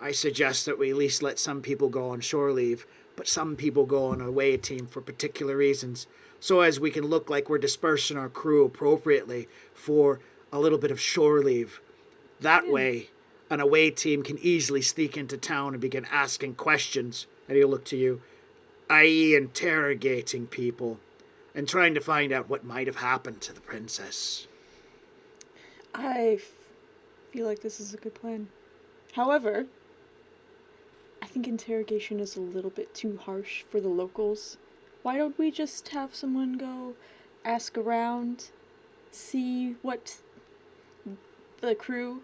Speaker 1: I suggest that we at least let some people go on shore leave, but some people go on a away team for particular reasons, so as we can look like we're dispersing our crew appropriately for a little bit of shore leave. That way, an away team can easily sneak into town and begin asking questions, and he'll look to you, i.e. interrogating people, and trying to find out what might have happened to the princess.
Speaker 2: I feel like this is a good plan. However, I think interrogation is a little bit too harsh for the locals. Why don't we just have someone go ask around, see what the crew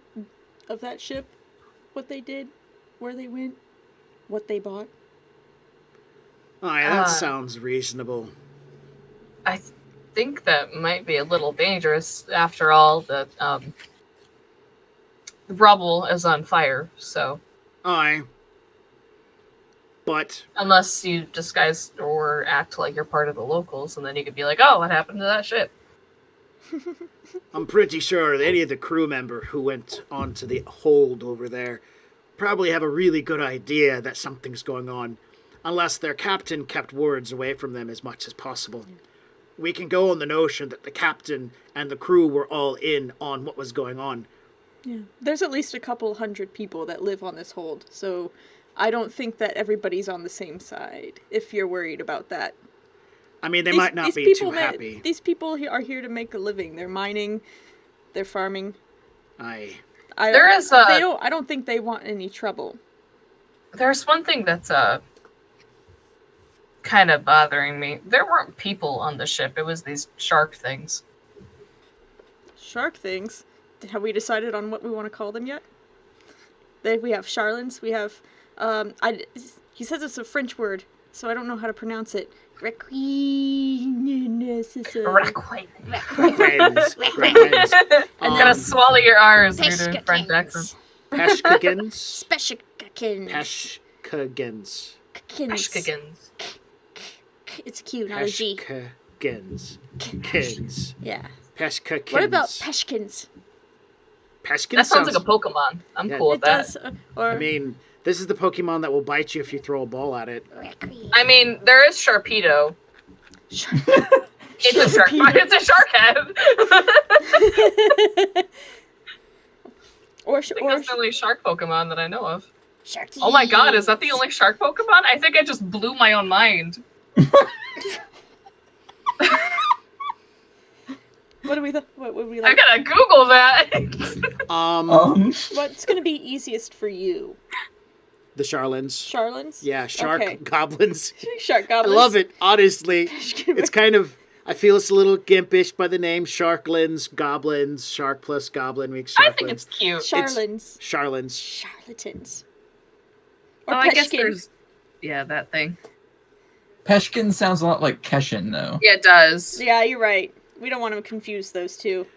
Speaker 2: of that ship, what they did, where they went, what they bought?
Speaker 1: Aye, that sounds reasonable.
Speaker 4: I think that might be a little dangerous. After all, the rubble is on fire, so...
Speaker 1: Aye. But...
Speaker 4: Unless you disguise or act like you're part of the locals, and then you could be like, oh, what happened to that ship?
Speaker 1: I'm pretty sure that any of the crew member who went onto the hold over there probably have a really good idea that something's going on, unless their captain kept words away from them as much as possible. We can go on the notion that the captain and the crew were all in on what was going on.
Speaker 2: Yeah. There's at least a couple hundred people that live on this hold, so I don't think that everybody's on the same side, if you're worried about that.
Speaker 1: I mean, they might not be too happy.
Speaker 2: These people are here to make a living. They're mining, they're farming.
Speaker 1: Aye.
Speaker 2: I don't think they want any trouble.
Speaker 4: There's one thing that's kind of bothering me. There weren't people on the ship. It was these shark things.
Speaker 2: Shark things? Have we decided on what we want to call them yet? We have charlins. We have... he says it's a French word, so I don't know how to pronounce it.
Speaker 4: I'm gonna swallow your R's due to French accent.
Speaker 1: Peshkagins.
Speaker 2: Peshkagins.
Speaker 1: Peshkagins.
Speaker 4: Peshkagins.
Speaker 2: It's a Q, not a G.
Speaker 1: Peshkagins. Kins.
Speaker 2: Yeah.
Speaker 1: Peshkagins.
Speaker 2: What about Peshkins?
Speaker 1: Peshkins
Speaker 4: that sounds like a Pokemon. I'm cool with that.
Speaker 1: I mean, this is the Pokemon that will bite you if you throw a ball at it.
Speaker 4: I mean, there is Sharpedo. It's a shark. It's a shark head. I think that's the only shark Pokemon that I know of.
Speaker 2: Sharky.
Speaker 4: Oh my god, is that the only shark Pokemon? I think I just blew my own mind.
Speaker 2: What would we like?
Speaker 4: I gotta Google that.
Speaker 2: What's gonna be easiest for you?
Speaker 1: The Charlins.
Speaker 2: Charlins?
Speaker 1: Yeah, shark goblins.
Speaker 2: Shark goblins.
Speaker 1: I love it, honestly. It's kind of, I feel it's a little gimpish by the name. Sharklins, goblins, shark plus goblin makes sharklins.
Speaker 4: I think it's cute.
Speaker 2: Charlins.
Speaker 1: Charlins.
Speaker 2: Charlatans. Or
Speaker 4: I guess there's... Yeah, that thing.
Speaker 3: Peshkin sounds a lot like Keshin, though.
Speaker 4: Yeah, it does.
Speaker 2: Yeah, you're right. We don't want to confuse those two.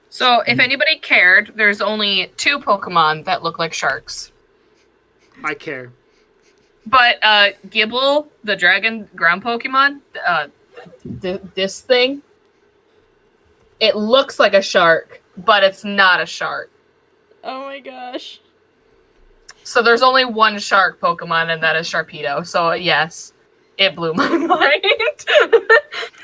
Speaker 4: So, if anybody cared, there's only 2 Pokemon that look like sharks.
Speaker 1: I care.
Speaker 4: But Gibble, the dragon ground Pokemon, this thing, it looks like a shark, but it's not a shark.
Speaker 2: Oh my gosh.
Speaker 4: So there's only one shark Pokemon, and that is Sharpedo. So yes, it blew my mind.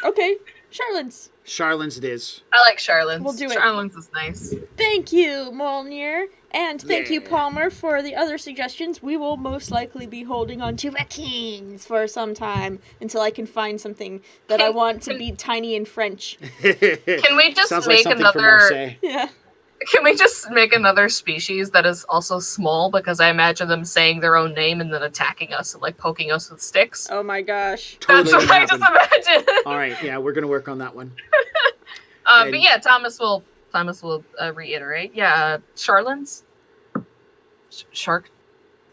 Speaker 2: Okay. Charlotte's.
Speaker 1: Charlin's it is.
Speaker 4: I like Charlin's.
Speaker 2: We'll do it.
Speaker 4: Charlin's is nice.
Speaker 2: Thank you, Molnir. And thank you,
Speaker 1: Yeah.
Speaker 2: Palmer, for the other suggestions. We will most likely be holding on to raccoons for some time until I can find something that I want to be tiny in French.
Speaker 4: Can we just
Speaker 1: Sounds like
Speaker 4: make
Speaker 1: something from
Speaker 4: another?
Speaker 1: Marseille.
Speaker 2: Yeah.
Speaker 4: Can we just make another species that is also small? Because I imagine them saying their own name and then attacking us and like poking us with sticks.
Speaker 2: Oh my gosh.
Speaker 4: That's
Speaker 1: Totally
Speaker 4: what I
Speaker 1: gonna
Speaker 4: just
Speaker 1: happen.
Speaker 4: imagine.
Speaker 1: All right, yeah, we're gonna work on that one.
Speaker 4: But yeah, Thomas will reiterate. Yeah, Charlin's shark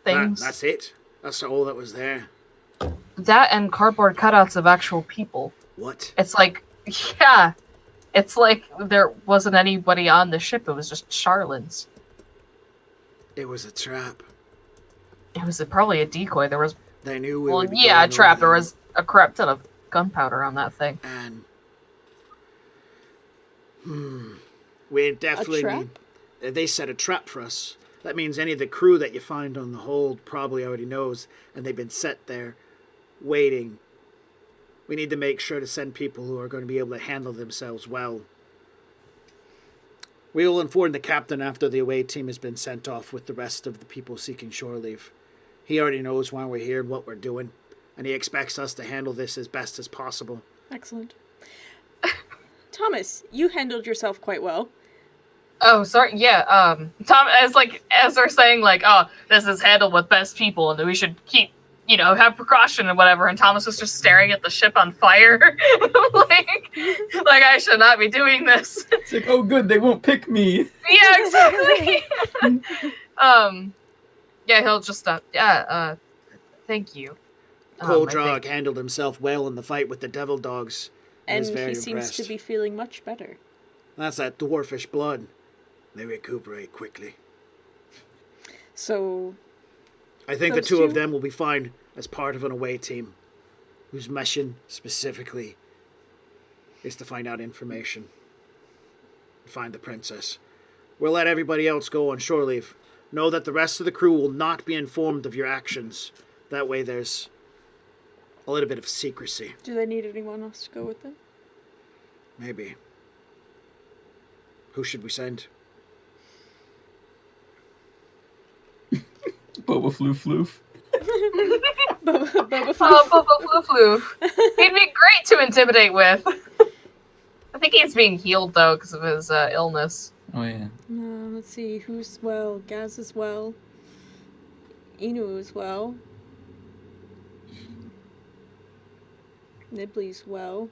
Speaker 4: things.
Speaker 1: That's it. That's all that was there.
Speaker 4: That and cardboard cutouts of actual people.
Speaker 1: What?
Speaker 4: It's like, yeah, it's like there wasn't anybody on the ship. It was just Charlin's.
Speaker 1: It was a trap.
Speaker 4: It was probably a decoy. There was,
Speaker 1: They knew we
Speaker 4: well,
Speaker 1: would be
Speaker 4: yeah, a
Speaker 1: going
Speaker 4: trap.
Speaker 1: over
Speaker 4: There
Speaker 1: there.
Speaker 4: was a crap ton of gunpowder on that thing.
Speaker 1: And we definitely
Speaker 2: trap?
Speaker 1: need. They set a trap for us. That means any of the crew that you find on the hold probably already knows, and they've been set there, waiting. We need to make sure to send people who are going to be able to handle themselves well. We will inform the captain after the away team has been sent off with the rest of the people seeking shore leave. He already knows why we're here and what we're doing, and he expects us to handle this as best as possible.
Speaker 2: Excellent. Thomas, you handled yourself quite well.
Speaker 4: Oh, sorry. Yeah. Tom, as they're saying, like, oh, this is handled with best people, and we should keep, have precaution and whatever. And Thomas was just staring at the ship on fire, like I should not be doing this.
Speaker 3: It's like, oh, good, they won't pick me.
Speaker 4: Yeah, exactly. Yeah, he'll just thank you. I
Speaker 1: Kodrog
Speaker 4: think-
Speaker 1: handled himself well in the fight with the devil dogs. I
Speaker 2: And
Speaker 1: was
Speaker 2: he
Speaker 1: very
Speaker 2: seems
Speaker 1: impressed.
Speaker 2: to be feeling much better.
Speaker 1: That's that dwarfish blood. They recuperate quickly.
Speaker 2: So,
Speaker 1: I think the
Speaker 2: Those
Speaker 1: two of
Speaker 2: two?
Speaker 1: them will be fine as part of an away team, whose mission specifically is to find out information. Find the princess. We'll let everybody else go on shore leave. Know that the rest of the crew will not be informed of your actions. That way there's a little bit of secrecy.
Speaker 2: do they need anyone else to go with them?
Speaker 1: Maybe. Who should we send?
Speaker 3: Boba floof floof.
Speaker 2: Boba Fett?
Speaker 4: Oh, Floof. He'd be great to intimidate with. I think he's being healed, though, because of his illness.
Speaker 3: Oh yeah.
Speaker 2: Let's see, who's well? Gaz is well. Inu is well. Nibley's well.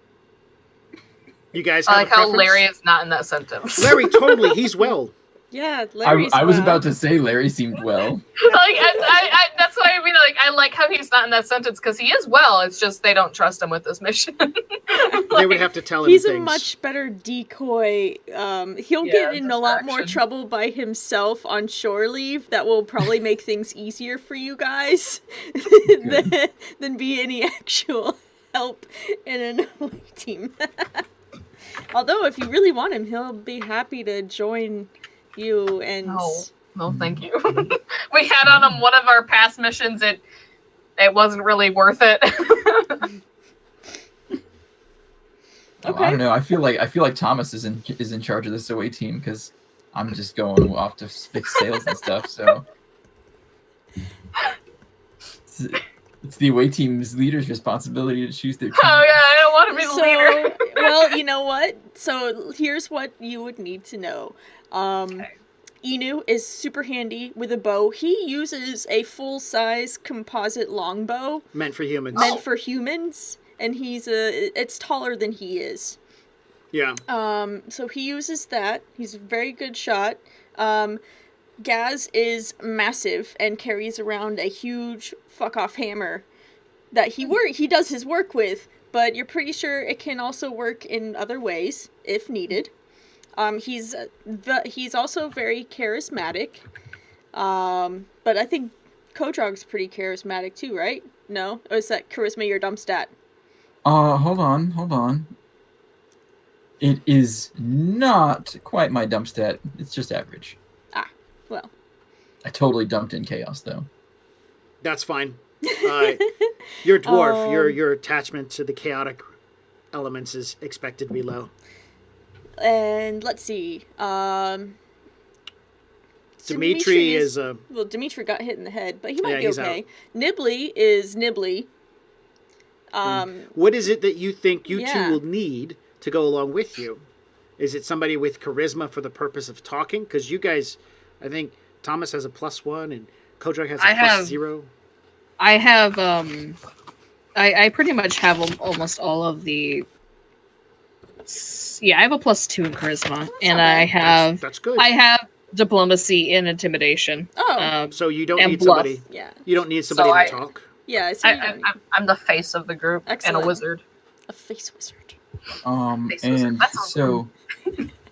Speaker 1: You guys
Speaker 4: I
Speaker 1: have
Speaker 4: like
Speaker 1: a
Speaker 4: how
Speaker 1: preference?
Speaker 4: Larry is not in that sentence.
Speaker 1: Larry, totally, he's well.
Speaker 2: Yeah, Larry's
Speaker 3: I was
Speaker 2: well.
Speaker 3: about to say Larry seemed well.
Speaker 4: I that's what I mean. Like, I like how he's not in that sentence because he is well. It's just they don't trust him with this mission.
Speaker 1: They would have to tell him
Speaker 2: He's
Speaker 1: things.
Speaker 2: a much better decoy. He'll
Speaker 4: Yeah,
Speaker 2: get in a lot more
Speaker 4: distraction.
Speaker 2: trouble by himself on shore leave. That will probably make things easier for you guys than be any actual help in an away team. Although, if you really want him, he'll be happy to join you and...
Speaker 4: No, thank you. We had on him one of our past missions. It wasn't really worth it.
Speaker 3: I don't know. I feel like Thomas is in charge of this away team because I'm just going off to fix sails and stuff. So it's the away team's leader's responsibility to choose their team.
Speaker 4: Oh yeah, I don't want to be the leader.
Speaker 2: Well, you know what? So here's what you would need to know. Inu is super handy with a bow. He uses a full-size composite longbow
Speaker 1: Meant for humans.
Speaker 2: meant for humans, and it's taller than he is.
Speaker 1: Yeah.
Speaker 2: So he uses that. He's a very good shot. Gaz is massive and carries around a huge fuck-off hammer that he does his work with, but you're pretty sure it can also work in other ways if needed. He's also very charismatic. But I think Kodrog's pretty charismatic too, right? No? Or is that charisma your dump stat?
Speaker 3: Hold on. It is not quite my dump stat. It's just average.
Speaker 2: Ah, well.
Speaker 3: I totally dumped in chaos though.
Speaker 1: That's fine. You're dwarf. Your attachment to the chaotic elements is expected to be low.
Speaker 2: And let's see.
Speaker 1: Dimitri is a...
Speaker 2: Well, Dimitri got hit in the head, but he might be
Speaker 1: he's
Speaker 2: okay.
Speaker 1: out.
Speaker 2: Nibbly is Nibbly.
Speaker 1: What is it that you think you
Speaker 2: Yeah.
Speaker 1: two will need to go along with you? Is it somebody with charisma for the purpose of talking? Because you guys, I think Thomas has a +1 and Kodrog has a +0.
Speaker 5: I have, I pretty much have almost all of the... Yeah, I have a +2 in charisma, and
Speaker 2: bad.
Speaker 5: I have...
Speaker 1: That's good.
Speaker 5: I have diplomacy and intimidation.
Speaker 2: Oh.
Speaker 1: So you don't
Speaker 5: and
Speaker 1: need
Speaker 5: bluff.
Speaker 1: somebody.
Speaker 2: Yeah.
Speaker 1: You don't need somebody
Speaker 4: So
Speaker 1: to talk.
Speaker 2: Yeah, so you don't need
Speaker 4: I'm the face of the group and
Speaker 2: Excellent.
Speaker 4: a wizard.
Speaker 2: a face wizard.
Speaker 3: And
Speaker 4: That sounds
Speaker 3: so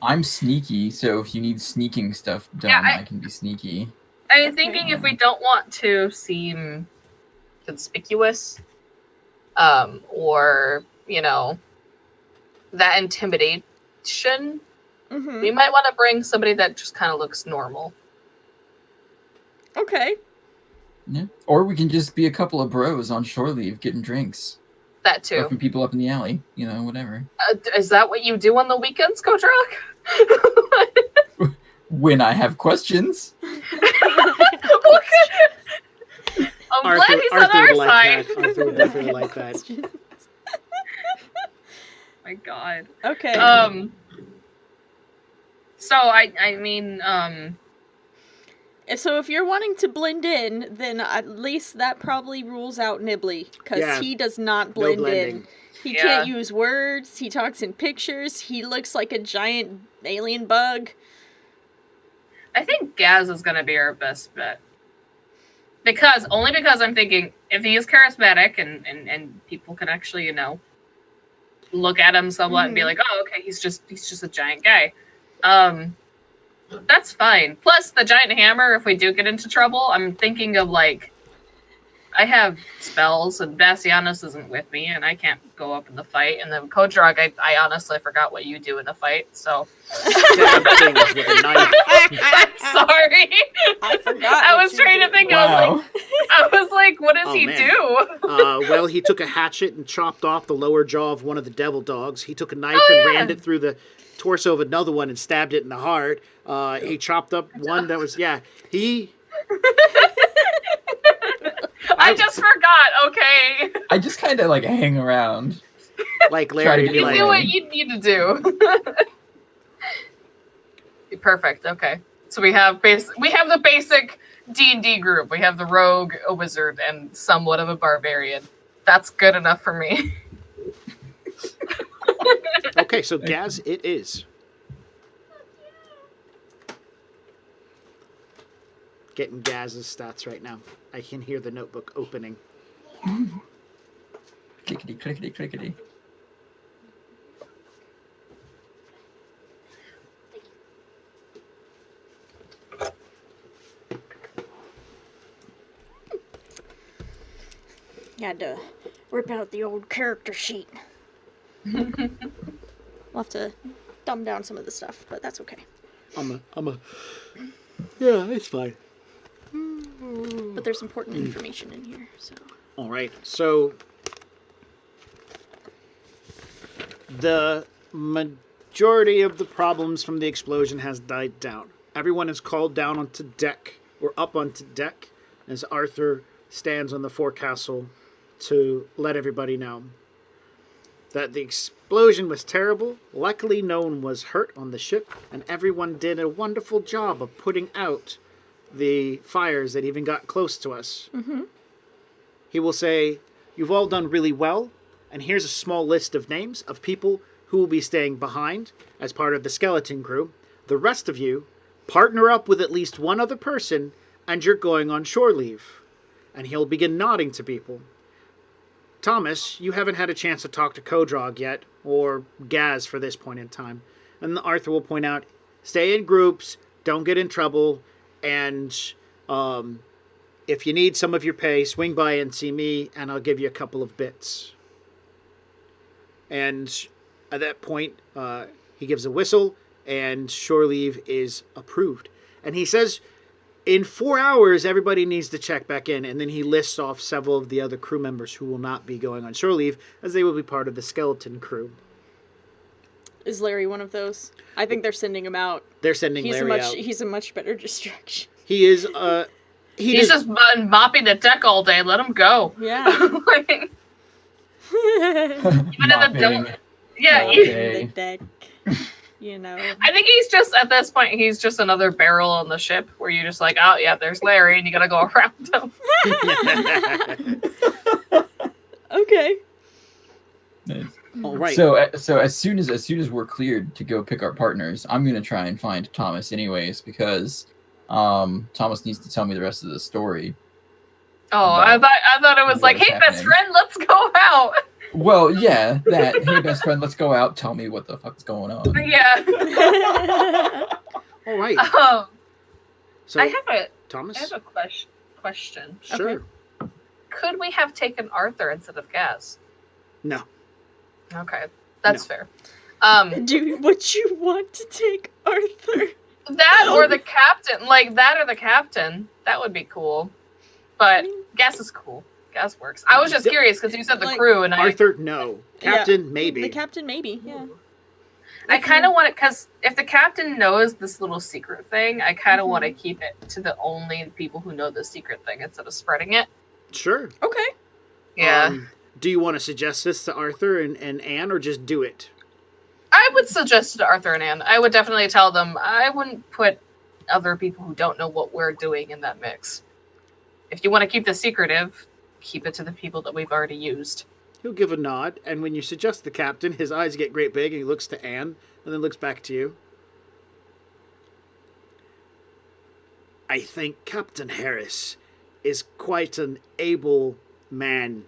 Speaker 3: I'm sneaky, so if you need sneaking stuff done,
Speaker 4: Yeah,
Speaker 3: I can be sneaky.
Speaker 4: I'm thinking if we don't want to seem conspicuous, or, you know, that intimidation,
Speaker 2: Mm-hmm.
Speaker 4: we might want to bring somebody that just kind of looks normal.
Speaker 2: Okay.
Speaker 3: Yeah. Or we can just be a couple of bros on shore leave getting drinks.
Speaker 4: That too.
Speaker 3: Fucking people up in the alley, you know, whatever.
Speaker 4: Is that what you do on the weekends, Kodrog?
Speaker 3: When I have questions.
Speaker 4: I'm glad he's on our
Speaker 1: would
Speaker 4: side.
Speaker 1: like that. Arthur would definitely like that.
Speaker 4: My God.
Speaker 2: Okay.
Speaker 4: So I mean,
Speaker 2: So if you're wanting to blend in, then at least that probably rules out Nibbly, because
Speaker 1: Yeah.
Speaker 2: he does not
Speaker 1: No
Speaker 2: blend in.
Speaker 1: blending.
Speaker 2: He
Speaker 4: Yeah.
Speaker 2: can't use words, he talks in pictures, he looks like a giant alien bug.
Speaker 4: I think Gaz is gonna be our best bet. Because I'm thinking if he is charismatic and people can actually, you know, look at him somewhat and be like, oh, okay, he's just a giant guy. That's fine. Plus the giant hammer, if we do get into trouble, I'm thinking of like I have spells and Bassianus isn't with me and I can't go up in the fight. And then Kodrog, I honestly forgot what you do in the fight, so
Speaker 1: Stab things with a knife.
Speaker 4: I'm sorry.
Speaker 2: I forgot.
Speaker 4: I
Speaker 2: what
Speaker 4: was
Speaker 2: you
Speaker 4: trying to
Speaker 2: did.
Speaker 4: think.
Speaker 3: Wow.
Speaker 4: I was like, what does
Speaker 1: Oh,
Speaker 4: he
Speaker 1: man.
Speaker 4: do?
Speaker 1: Well, he took a hatchet and chopped off the lower jaw of one of the devil dogs. He took a knife
Speaker 4: Oh,
Speaker 1: and
Speaker 4: yeah.
Speaker 1: rammed it through the torso of another one and stabbed it in the heart. He chopped up one that was, he...
Speaker 4: I just forgot. Okay,
Speaker 3: I just kind of like hang around.
Speaker 1: Like
Speaker 3: Try
Speaker 1: Larry,
Speaker 3: to
Speaker 1: be
Speaker 4: you
Speaker 1: like,
Speaker 4: do what you need to do. Perfect. Okay, so we have the basic D&D group. We have the rogue, a wizard, and somewhat of a barbarian. That's good enough for me.
Speaker 1: okay, so Gaz, it is. Getting Gaz's stats right now. I can hear the notebook opening.
Speaker 3: Clickety, clickety, clickety.
Speaker 2: You had to rip out the old character sheet. We'll have to dumb down some of the stuff, but that's okay.
Speaker 1: Yeah, it's fine.
Speaker 2: But there's important information in here, so.
Speaker 1: All right, so the majority of the problems from the explosion has died down. Everyone is called down onto deck, or up onto deck, as Arthur stands on the forecastle to let everybody know that the explosion was terrible. Luckily, no one was hurt on the ship, and everyone did a wonderful job of putting out the fires that even got close to us. He will say, you've all done really well, and here's a small list of names of people who will be staying behind as part of the skeleton crew. The rest of you, partner up with at least one other person, and you're going on shore leave. And he'll begin nodding to people. Thomas, you haven't had a chance to talk to Kodrog yet, or Gaz for this point in time. And Arthur will point out, stay in groups, don't get in trouble, and if you need some of your pay, swing by and see me, and I'll give you a couple of bits. And at that point, he gives a whistle, and shore leave is approved. And he says, In 4 hours, everybody needs to check back in, and then he lists off several of the other crew members who will not be going on shore leave, as they will be part of the skeleton crew.
Speaker 2: Is Larry one of those? I think they're sending him out.
Speaker 1: They're sending Larry out.
Speaker 2: He's a much better distraction.
Speaker 1: He is,
Speaker 4: He's just mopping the deck all day. Let him go.
Speaker 2: Yeah.
Speaker 4: Like, even in the deck. Yeah.
Speaker 2: The deck. You know.
Speaker 4: I think he's just, at this point, he's just another barrel on the ship where you're just like, oh, yeah, there's Larry, and you gotta go around him.
Speaker 2: Okay.
Speaker 3: Nice.
Speaker 1: All right.
Speaker 3: So as soon as we're cleared to go pick our partners, I'm gonna try and find Thomas anyways, because Thomas needs to tell me the rest of the story.
Speaker 4: Oh, I thought it was like, hey, best friend, let's go out.
Speaker 3: Well, yeah, that. Hey, best friend, let's go out. Tell me what the fuck's going on.
Speaker 4: Yeah.
Speaker 1: All right. So,
Speaker 4: I have
Speaker 1: Thomas?
Speaker 4: a question.
Speaker 1: Sure.
Speaker 2: Okay.
Speaker 4: Could we have taken Arthur instead of Gaz?
Speaker 1: No.
Speaker 4: Okay, that's fair.
Speaker 2: Would you want to take Arthur?
Speaker 4: That or the captain, that would be cool. But Gaz is cool. Gaz works. I was just curious because you said the crew and
Speaker 1: Arthur, no. Captain, maybe.
Speaker 2: The captain, maybe. Yeah.
Speaker 4: I kind of want it because if the captain knows this little secret thing, I kind of want to keep it to the only people who know the secret thing instead of spreading it.
Speaker 1: Sure.
Speaker 2: Okay.
Speaker 4: Yeah.
Speaker 1: Do you want to suggest this to Arthur and Anne, or just do it?
Speaker 4: I would suggest it to Arthur and Anne. I would definitely tell them. I wouldn't put other people who don't know what we're doing in that mix. If you want to keep this secretive, keep it to the people that we've already used.
Speaker 1: He'll give a nod, and when you suggest the captain, his eyes get great big, and he looks to Anne, and then looks back to you. I think Captain Harris is quite an able man.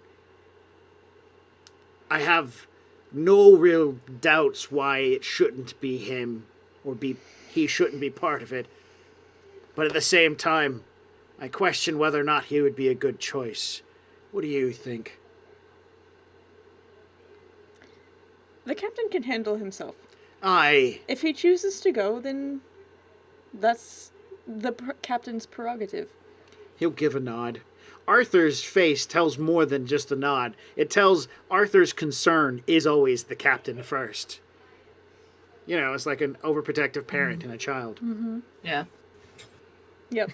Speaker 1: I have no real doubts why it shouldn't be him, or he shouldn't be part of it. But at the same time, I question whether or not he would be a good choice. What do you think?
Speaker 2: The captain can handle himself.
Speaker 1: Aye.
Speaker 2: If he chooses to go, then that's the captain's prerogative.
Speaker 1: He'll give a nod. Arthur's face tells more than just a nod. It tells Arthur's concern is always the captain first. You know, it's like an overprotective parent and a child.
Speaker 2: Mm-hmm.
Speaker 4: Yeah.
Speaker 2: Yep.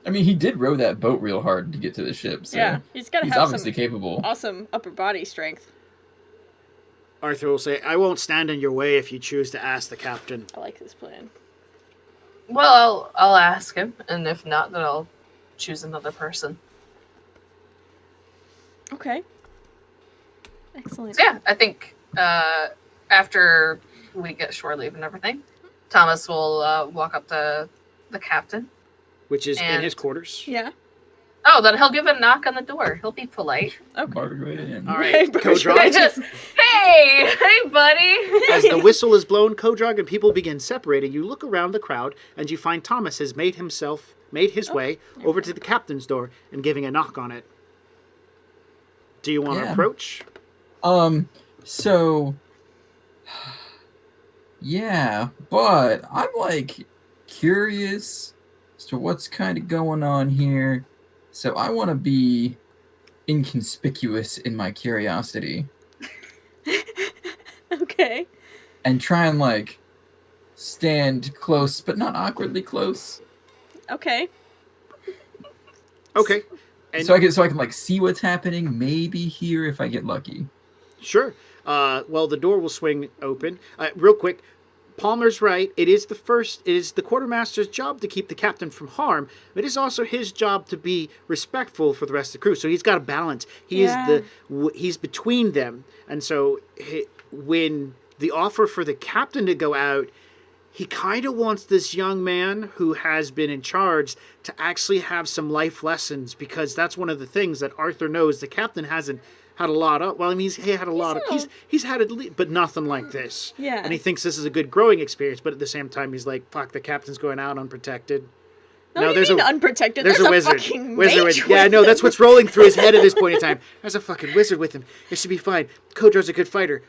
Speaker 3: I mean, he did row that boat real hard to get to the ship, so
Speaker 2: yeah, he's
Speaker 3: obviously
Speaker 2: some
Speaker 3: capable.
Speaker 2: Awesome upper body strength.
Speaker 1: Arthur will say, I won't stand in your way if you choose to ask the captain.
Speaker 2: I like this plan.
Speaker 4: Well, I'll ask him, and if not, then I'll choose another person.
Speaker 2: Okay. Excellent.
Speaker 4: So yeah, I think after we get shore leave and everything, Thomas will walk up to the captain.
Speaker 1: Which is in his quarters.
Speaker 2: Yeah.
Speaker 4: Oh, then he'll give a knock on the door. He'll be polite.
Speaker 2: Okay.
Speaker 3: Bartered right in.
Speaker 1: All right, Kodrog.
Speaker 4: Hey, buddy.
Speaker 1: As the whistle is blown, Kodrog and people begin separating. You look around the crowd, and you find Thomas has made his way over to the captain's door and giving a knock on it. Do you want to approach?
Speaker 3: So... Yeah, but I'm, like, curious as to what's kind of going on here. So I want to be inconspicuous in my curiosity.
Speaker 2: Okay.
Speaker 3: And try and, like, stand close, but not awkwardly close.
Speaker 2: Okay.
Speaker 1: Okay. And
Speaker 3: So I can like see what's happening, maybe hear if I get lucky.
Speaker 1: Sure. Well, the door will swing open. Real quick, Palmer's right. It is the quartermaster's job to keep the captain from harm. But it is also his job to be respectful for the rest of the crew. So he's got a balance. He's between them. And so when the offer for the captain to go out, he kind of wants this young man who has been in charge to actually have some life lessons, because that's one of the things that Arthur knows. The captain hasn't had a lot of. Well, I mean, he had a lot of. He's had it, but nothing like this.
Speaker 2: Yeah.
Speaker 1: And he thinks this is a good growing experience, but at the same time, he's like, "Fuck, the captain's going out unprotected."
Speaker 2: No, there's unprotected.
Speaker 1: There's a wizard.
Speaker 2: Fucking
Speaker 1: Wizard.
Speaker 2: mage
Speaker 1: Yeah,
Speaker 2: with
Speaker 1: no,
Speaker 2: him.
Speaker 1: that's what's rolling through his head at this point in time. There's a fucking wizard with him. It should be fine. Kodrog's a good fighter.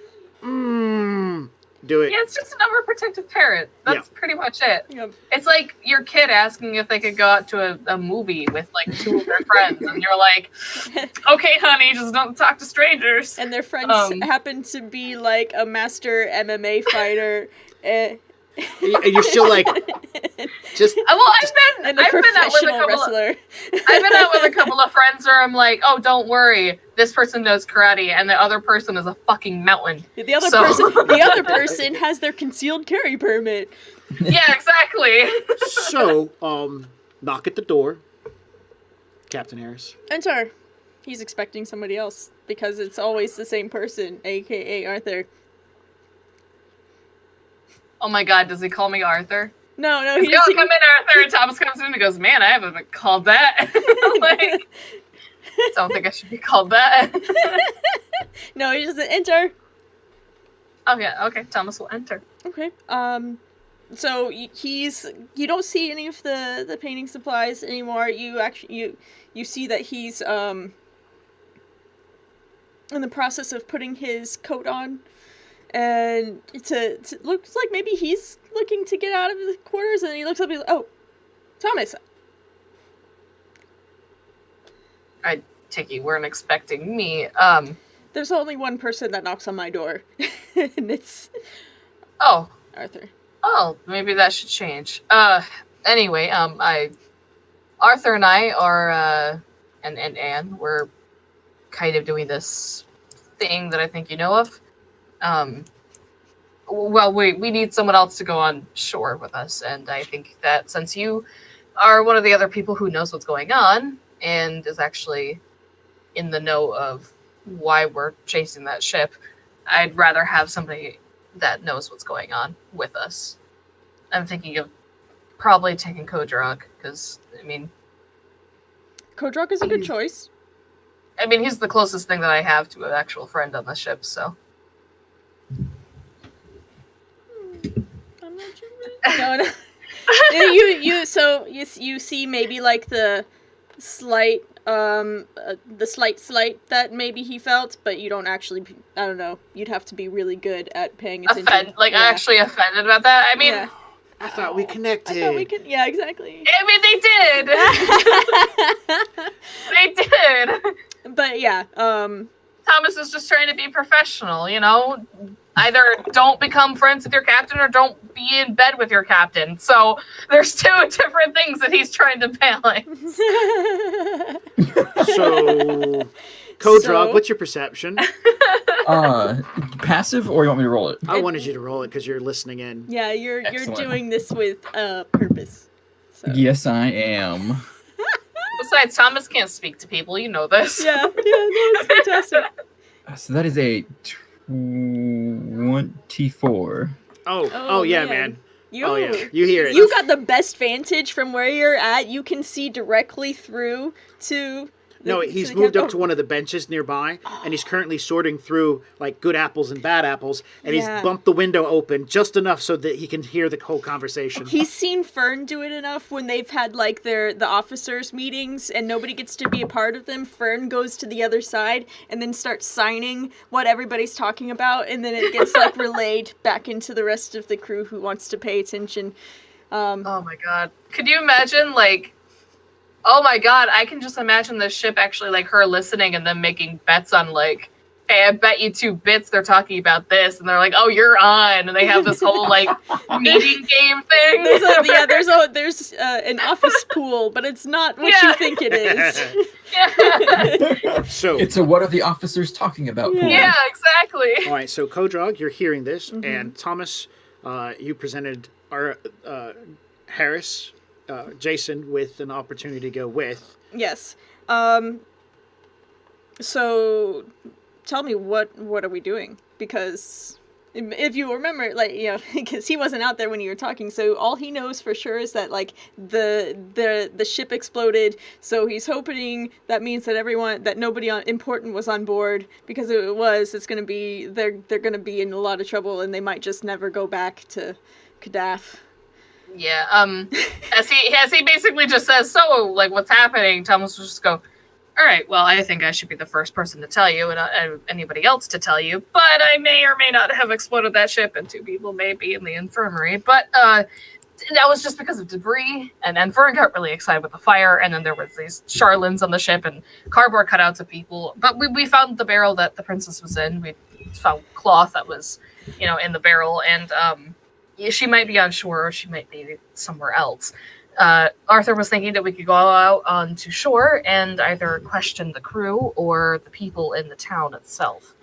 Speaker 1: Do it.
Speaker 4: Yeah, it's just an overprotective parent. That's pretty much it.
Speaker 2: Yep.
Speaker 4: It's like your kid asking if they could go out to a movie with like 2 of their friends, and you're like, okay, honey, just don't talk to strangers.
Speaker 2: And their friends happen to be like a master MMA fighter.
Speaker 1: And you're still like, just.
Speaker 4: Well,
Speaker 2: And a professional wrestler.
Speaker 4: I've been out with a couple of friends where I'm like, oh, don't worry, this person knows karate, and the other person is a fucking mountain.
Speaker 2: The other person has their concealed carry permit.
Speaker 4: Yeah, exactly.
Speaker 1: So, knock at the door. Captain Harris.
Speaker 2: Enter. He's expecting somebody else because it's always the same person, aka Arthur.
Speaker 4: Oh my god, does he call me Arthur?
Speaker 2: No,
Speaker 4: He goes, come in, Arthur, and Thomas comes in and goes, man, I haven't been called that. Like, don't think I should be called that.
Speaker 2: No, he doesn't enter.
Speaker 4: Oh yeah, okay, Thomas will enter.
Speaker 2: Okay. So you don't see any of the painting supplies anymore. You see that he's in the process of putting his coat on, and it looks like maybe he's looking to get out of the quarters, and he looks up. He's like, "Oh, Thomas."
Speaker 4: I take you weren't expecting me.
Speaker 2: There's only one person that knocks on my door, and it's
Speaker 4: Oh,
Speaker 2: Arthur.
Speaker 4: oh, maybe that should change. Anyway, Arthur and I are, and Anne, we're kind of doing this thing that I think you know of. Well, we need someone else to go on shore with us, and I think that since you are one of the other people who knows what's going on and is actually in the know of why we're chasing that ship, I'd rather have somebody that knows what's going on with us. I'm thinking of probably taking Kodrog, because, I mean...
Speaker 2: Kodrog is a good choice.
Speaker 4: I mean, he's the closest thing that I have to an actual friend on the ship, so...
Speaker 2: I'm not sure. No. You see maybe like the slight that maybe he felt, but you don't actually. I don't know. You'd have to be really good at paying attention.
Speaker 4: Actually offended about that. I mean,
Speaker 1: I thought we connected.
Speaker 2: Yeah, exactly.
Speaker 4: I mean, they did. They did.
Speaker 2: But yeah,
Speaker 4: Thomas is just trying to be professional, you know? Either don't become friends with your captain or don't be in bed with your captain. So there's 2 different things that he's trying to balance.
Speaker 1: So, Kodrog, what's your perception?
Speaker 3: Passive, or you want me to roll it?
Speaker 1: I wanted you to roll it because you're listening in.
Speaker 2: Yeah, you're
Speaker 3: Excellent.
Speaker 2: doing this with purpose. So.
Speaker 3: Yes, I am.
Speaker 4: Besides, Thomas can't speak to people. You know this.
Speaker 2: Yeah, no, it's fantastic.
Speaker 3: So that is a 24.
Speaker 1: Oh yeah, man.
Speaker 2: You
Speaker 1: hear it.
Speaker 2: You got the best vantage from where you're at. You can see directly through to...
Speaker 1: No, he's moved up to one of the benches nearby, and he's currently sorting through like good apples and bad apples, and he's bumped the window open just enough so that he can hear the whole conversation.
Speaker 2: He's seen Fern do it enough when they've had like the officers meetings and nobody gets to be a part of them. Fern goes to the other side and then starts signing what everybody's talking about, and then it gets like relayed back into the rest of the crew who wants to pay attention.
Speaker 4: Oh my god. Could you imagine, like... Oh my god, I can just imagine the ship actually, like, her listening and them making bets on, like, hey, I bet you 2 bits they're talking about this, and they're like, oh, you're on, and they have this whole, like, meeting game thing.
Speaker 2: There's an office pool, but it's not what you think it is.
Speaker 4: Yeah.
Speaker 1: So
Speaker 3: It's a what are the officers talking about pool.
Speaker 4: Yeah, exactly.
Speaker 1: all right, so Kodrog, you're hearing this, and Thomas, you presented our Harris, Jason, with an opportunity to go with.
Speaker 2: Yes. So, tell me, what are we doing? Because if you remember, like, you know, because he wasn't out there when you were talking, so all he knows for sure is that, like, the ship exploded, so he's hoping that means that nobody important was on board, because if it was, it's gonna be, they're gonna be in a lot of trouble, and they might just never go back to Kadaf.
Speaker 4: Yeah, as he basically just says, so, like, what's happening? Thomas will just go, All right, well, I think I should be the first person to tell you, and anybody else to tell you, but I may or may not have exploded that ship, and 2 people may be in the infirmary, but that was just because of debris, and Fern got really excited with the fire, and then there was these Charlins on the ship, and cardboard cutouts of people, but we found the barrel that the princess was in. We found cloth that was, in the barrel, and she might be on shore, or she might be somewhere else. Arthur was thinking that we could go out onto shore and either question the crew or the people in the town itself.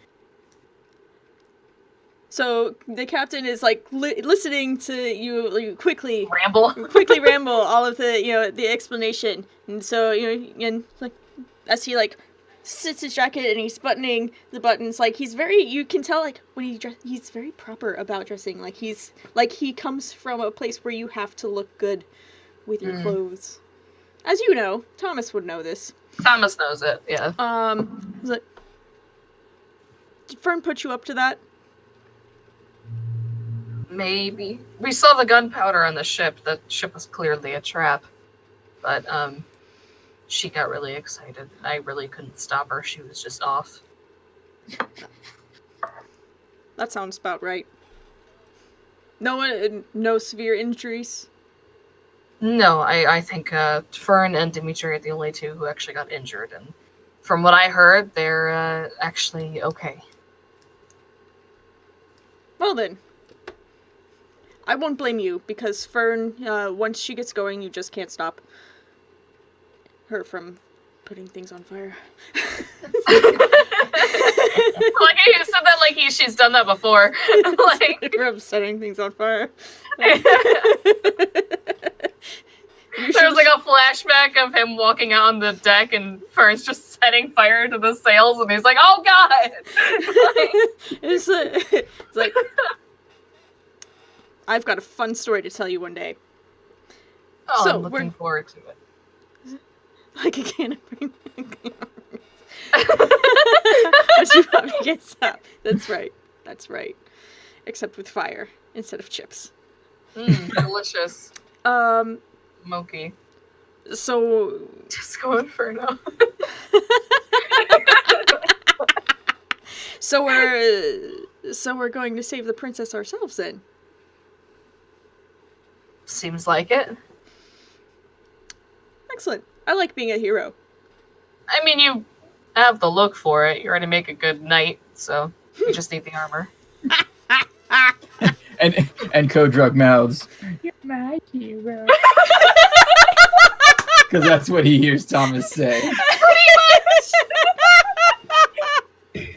Speaker 2: So the captain is like listening to you quickly
Speaker 4: ramble
Speaker 2: all of the the explanation, and so and like as he like sits his jacket and he's buttoning the buttons, like he's very, you can tell like when he's very proper about dressing, like he comes from a place where you have to look good with your clothes. As you know, Thomas would know this.
Speaker 4: Thomas knows it, yeah.
Speaker 2: Did Fern put you up to that?
Speaker 4: Maybe. We saw the gunpowder on the ship. The ship was clearly a trap. But, she got really excited. I really couldn't stop her. She was just off.
Speaker 2: That sounds about right. No severe injuries?
Speaker 4: No, I think Fern and Dimitri are the only 2 who actually got injured, and from what I heard, they're actually okay.
Speaker 2: Well then, I won't blame you, because Fern, once she gets going, you just can't stop her from putting things on fire.
Speaker 4: Like you said that like she's done that before. Like
Speaker 2: from setting things on fire.
Speaker 4: There was like a flashback of him walking out on the deck and Fern's just setting fire to the sails and he's like, oh god!
Speaker 2: It's like, I've got a fun story to tell you one day.
Speaker 4: Oh,
Speaker 2: so
Speaker 4: I'm looking forward to it.
Speaker 2: Like a can of cream. But you probably guess that. That's right. Except with fire instead of chips.
Speaker 4: Delicious. Smoky.
Speaker 2: So
Speaker 4: Disco Inferno.
Speaker 2: So we're going to save the princess ourselves then.
Speaker 4: Seems like it.
Speaker 2: Excellent. I like being a hero.
Speaker 4: I mean, you have the look for it. You already make a good knight, so you just need the armor.
Speaker 3: and Kodrog mouths, "You're my hero." Because that's what he hears Thomas say.
Speaker 4: Pretty much.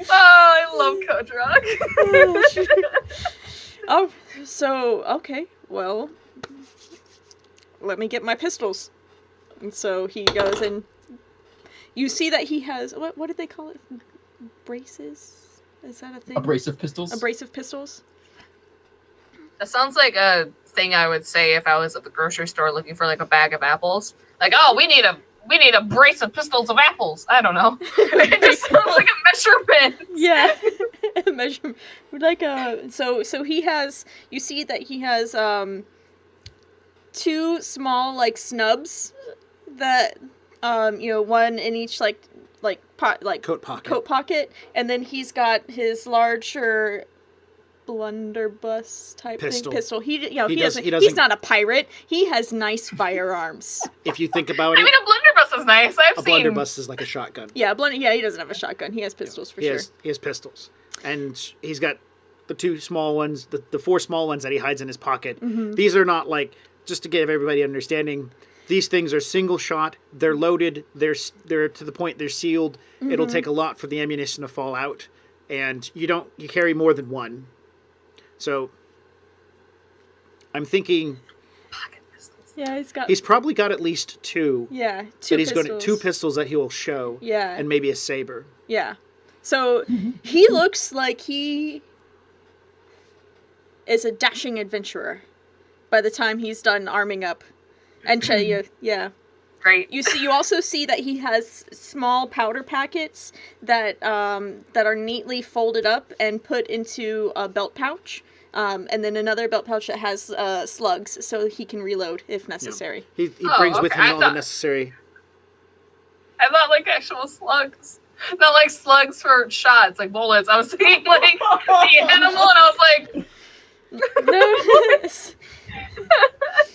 Speaker 4: Oh, I love Kodrog.
Speaker 2: Oh, so okay. Well, let me get my pistols. And so he goes and you see that he has what did they call it? Braces? Is that a thing?
Speaker 3: A brace of pistols?
Speaker 2: A brace of pistols?
Speaker 4: That sounds like a thing I would say if I was at the grocery store looking for like a bag of apples. Like, oh, we need a brace of pistols of apples. I don't know. It just sounds like a measurement.
Speaker 2: Yeah. A measurement. Like so he has, you see that he has 2 small like snubs that one in each
Speaker 1: coat
Speaker 2: pocket, and then he's got his larger blunderbuss type pistol. He's not a pirate. He has nice firearms.
Speaker 1: If you think about it,
Speaker 4: I mean, a blunderbuss is nice.
Speaker 1: A blunderbuss is like a shotgun.
Speaker 2: Yeah, he doesn't have a shotgun. He has pistols for sure.
Speaker 1: He has pistols, and he's got the 2 small ones, the 4 small ones that he hides in his pocket.
Speaker 2: Mm-hmm.
Speaker 1: These are not like, just to give everybody understanding, these things are single shot. They're loaded. They're to the point. They're sealed. Mm-hmm. It'll take a lot for the ammunition to fall out, and you carry more than one. So I'm thinking
Speaker 4: pocket pistols.
Speaker 2: Yeah,
Speaker 1: he's probably got at least 2.
Speaker 2: Yeah, 2 pistols.
Speaker 1: 2 pistols that he will show.
Speaker 2: Yeah.
Speaker 1: And maybe a saber.
Speaker 2: Yeah. So he looks like he is a dashing adventurer by the time he's done arming up. And yeah.
Speaker 4: Great.
Speaker 2: You also see that he has small powder packets that are neatly folded up and put into a belt pouch. And then another belt pouch that has slugs, so he can reload if necessary.
Speaker 1: Yeah. He brings with him all the necessary.
Speaker 4: I thought like actual slugs. Not like slugs for shots, like bullets. I was thinking like the animal, and I was like,
Speaker 2: No.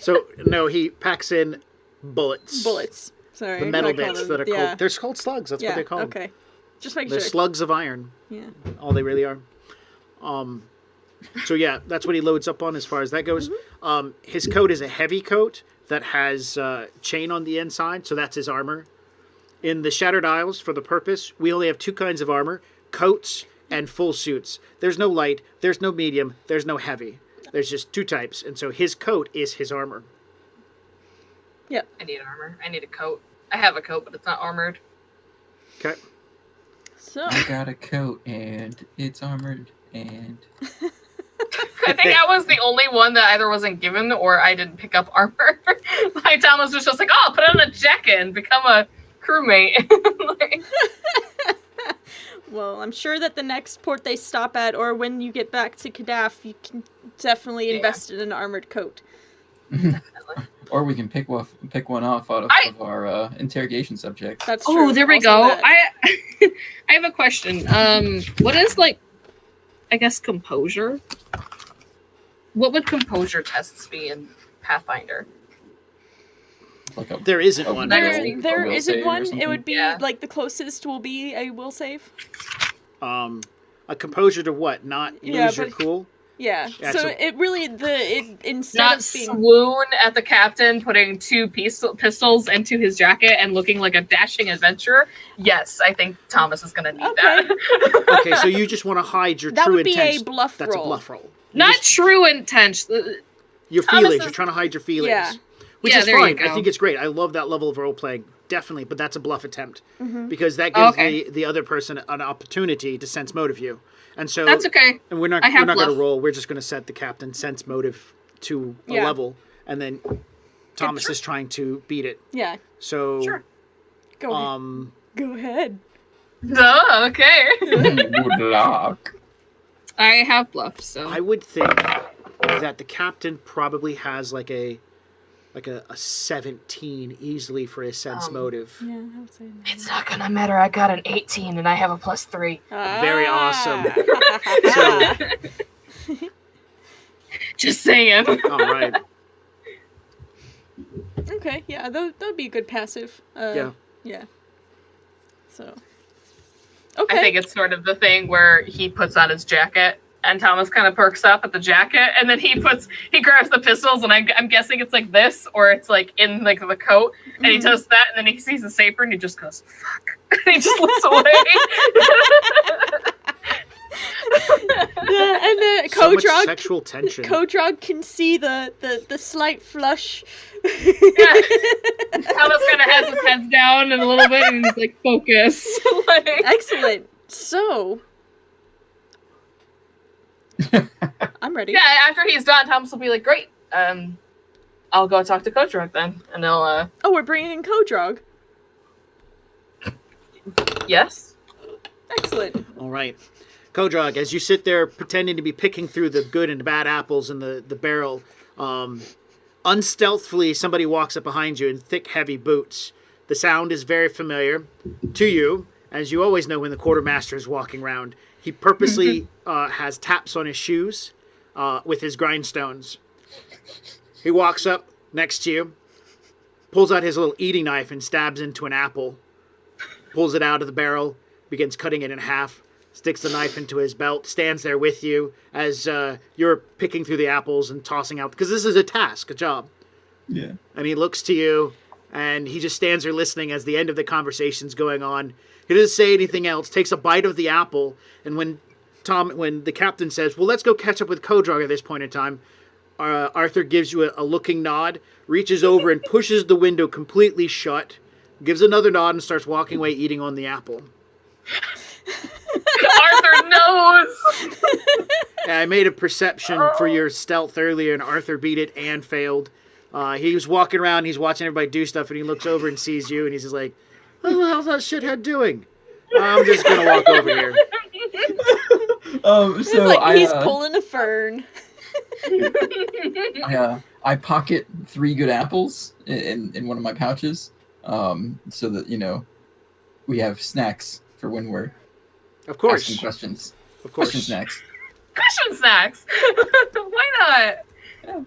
Speaker 1: So no, he packs in bullets.
Speaker 2: Bullets. Sorry.
Speaker 1: The metal
Speaker 2: I call
Speaker 1: bits
Speaker 2: them-
Speaker 1: that are
Speaker 2: yeah.
Speaker 1: called. They're called slugs. That's
Speaker 2: Yeah,
Speaker 1: what they're called.
Speaker 2: okay. Just make
Speaker 1: They're
Speaker 2: sure.
Speaker 1: slugs of iron.
Speaker 2: Yeah.
Speaker 1: All they really are. So yeah, that's what he loads up on as far as that goes. His coat is a heavy coat that has chain on the inside, so that's his armor. In the Shattered Isles, for the purpose, we only have two kinds of armor: coats and full suits. There's no light, there's no medium, there's no heavy. There's just two types, and so his coat is his armor.
Speaker 2: Yeah.
Speaker 4: I need armor. I need a coat. I have a coat, but it's not armored.
Speaker 1: Okay.
Speaker 2: So.
Speaker 3: I got a coat and it's armored and
Speaker 4: I think I was the only one that either wasn't given or I didn't pick up armor. Like Thomas was just like, "Oh, put on a jacket and become a crewmate." Like,
Speaker 2: Well, I'm sure that the next port they stop at, or when you get back to Kadaf, you can definitely invest in an armored coat.
Speaker 3: or we can pick one off out of our interrogation subjects.
Speaker 2: That's true.
Speaker 5: Oh, there we
Speaker 2: Also
Speaker 5: go.
Speaker 2: that.
Speaker 5: I have a question. What is like, I guess composure?
Speaker 4: what would composure tests be in Pathfinder?
Speaker 3: Like a,
Speaker 1: There isn't
Speaker 3: a
Speaker 1: one.
Speaker 3: will-
Speaker 2: There,
Speaker 3: a
Speaker 2: there
Speaker 3: will
Speaker 2: isn't
Speaker 3: save or
Speaker 2: one. It
Speaker 3: something?
Speaker 2: would be
Speaker 4: Yeah.
Speaker 2: like the closest will be a will save.
Speaker 1: A composure to what? Not lose
Speaker 2: Yeah,
Speaker 1: your
Speaker 2: but-
Speaker 1: cool?
Speaker 2: Yeah.
Speaker 1: Yeah,
Speaker 2: so
Speaker 1: so-
Speaker 2: it really instead
Speaker 4: Not
Speaker 2: of being
Speaker 4: swoon at the captain putting two pistols into his jacket and looking like a dashing adventurer. Yes, I think Thomas is going to need
Speaker 2: Okay.
Speaker 4: that.
Speaker 1: Okay, so you just want to hide your
Speaker 2: That
Speaker 1: true
Speaker 2: would be
Speaker 1: intent.
Speaker 2: a bluff
Speaker 1: That's
Speaker 2: roll.
Speaker 1: a bluff roll.
Speaker 5: Not true intent.
Speaker 1: Your
Speaker 4: Thomas
Speaker 1: feelings.
Speaker 4: is-
Speaker 1: You're trying to hide your feelings.
Speaker 2: Yeah.
Speaker 1: Which
Speaker 5: Yeah,
Speaker 1: is
Speaker 5: there you
Speaker 1: fine. I
Speaker 5: go.
Speaker 1: think it's great. I love that level of role playing. Definitely, but that's a bluff attempt.
Speaker 2: Mm-hmm.
Speaker 1: Because that gives
Speaker 5: Okay.
Speaker 1: the other person an opportunity to sense motive you. And so
Speaker 5: That's okay.
Speaker 1: and we're not
Speaker 5: I have
Speaker 1: going to
Speaker 5: bluff.
Speaker 1: roll. We're just going to set the captain sense motive to a
Speaker 2: Yeah.
Speaker 1: level, and then Thomas is trying to beat it.
Speaker 2: Yeah.
Speaker 1: So
Speaker 4: Sure.
Speaker 2: Go ahead. Go ahead.
Speaker 4: Duh, okay.
Speaker 3: Good luck.
Speaker 5: I have bluff, so
Speaker 1: I would think that the captain probably has like a 17 easily for his sense motive.
Speaker 2: Yeah, I would say.
Speaker 4: It's not going to matter. I got an 18 and I have a +3.
Speaker 1: Very awesome. So,
Speaker 5: just saying.
Speaker 1: all right.
Speaker 2: Okay, yeah, that would be a good passive.
Speaker 1: Yeah.
Speaker 2: Yeah. So. Okay.
Speaker 4: I think it's sort of the thing where he puts on his jacket and Thomas kind of perks up at the jacket and then he grabs the pistols and I'm guessing it's like this or it's like in like the coat and he does that and then he sees the saber and he just goes, fuck. And he just looks away.
Speaker 2: Yeah, and then
Speaker 1: So much
Speaker 2: Kodrog,
Speaker 1: sexual tension.
Speaker 2: Kodrog can see the slight flush.
Speaker 4: Yeah. Thomas kind of has his head down and a little bit and he's like, focus. Like,
Speaker 2: Excellent. So. I'm ready.
Speaker 4: yeah, after he's done, Thomas will be like, great. I'll go talk to Kodrog then. And they'll,
Speaker 2: Oh, we're bringing in Kodrog.
Speaker 4: yes.
Speaker 2: Excellent.
Speaker 1: All right. Kodrog, as you sit there pretending to be picking through the good and bad apples in the barrel, unstealthily somebody walks up behind you in thick, heavy boots. The sound is very familiar to you, as you always know when the quartermaster is walking around. He purposely has taps on his shoes with his grindstones. He walks up next to you, pulls out his little eating knife and stabs into an apple, pulls it out of the barrel, begins cutting it in half, sticks the knife into his belt, stands there with you as you're picking through the apples and tossing out, because this is a task, a job.
Speaker 3: Yeah.
Speaker 1: And he looks to you, and he just stands there listening as the end of the conversation's going on. He doesn't say anything else, takes a bite of the apple, and when the captain says, well, let's go catch up with Kodrog at this point in time, Arthur gives you a looking nod, reaches over and pushes the window completely shut, gives another nod and starts walking away eating on the apple.
Speaker 4: Arthur knows.
Speaker 1: I made a perception for your stealth earlier, and Arthur beat it and failed. He was walking around, he's watching everybody do stuff, and he looks over and sees you, and he's just like, what the hell's that shithead doing? I'm just going to walk over here.
Speaker 2: It's
Speaker 3: So
Speaker 2: like he's pulling a fern.
Speaker 3: I pocket 3 good apples in one of my pouches, so that we have snacks for when we're
Speaker 1: Of course.
Speaker 3: asking questions.
Speaker 1: Of course.
Speaker 3: Question snacks.
Speaker 4: Question snacks. Why not?
Speaker 3: Yeah.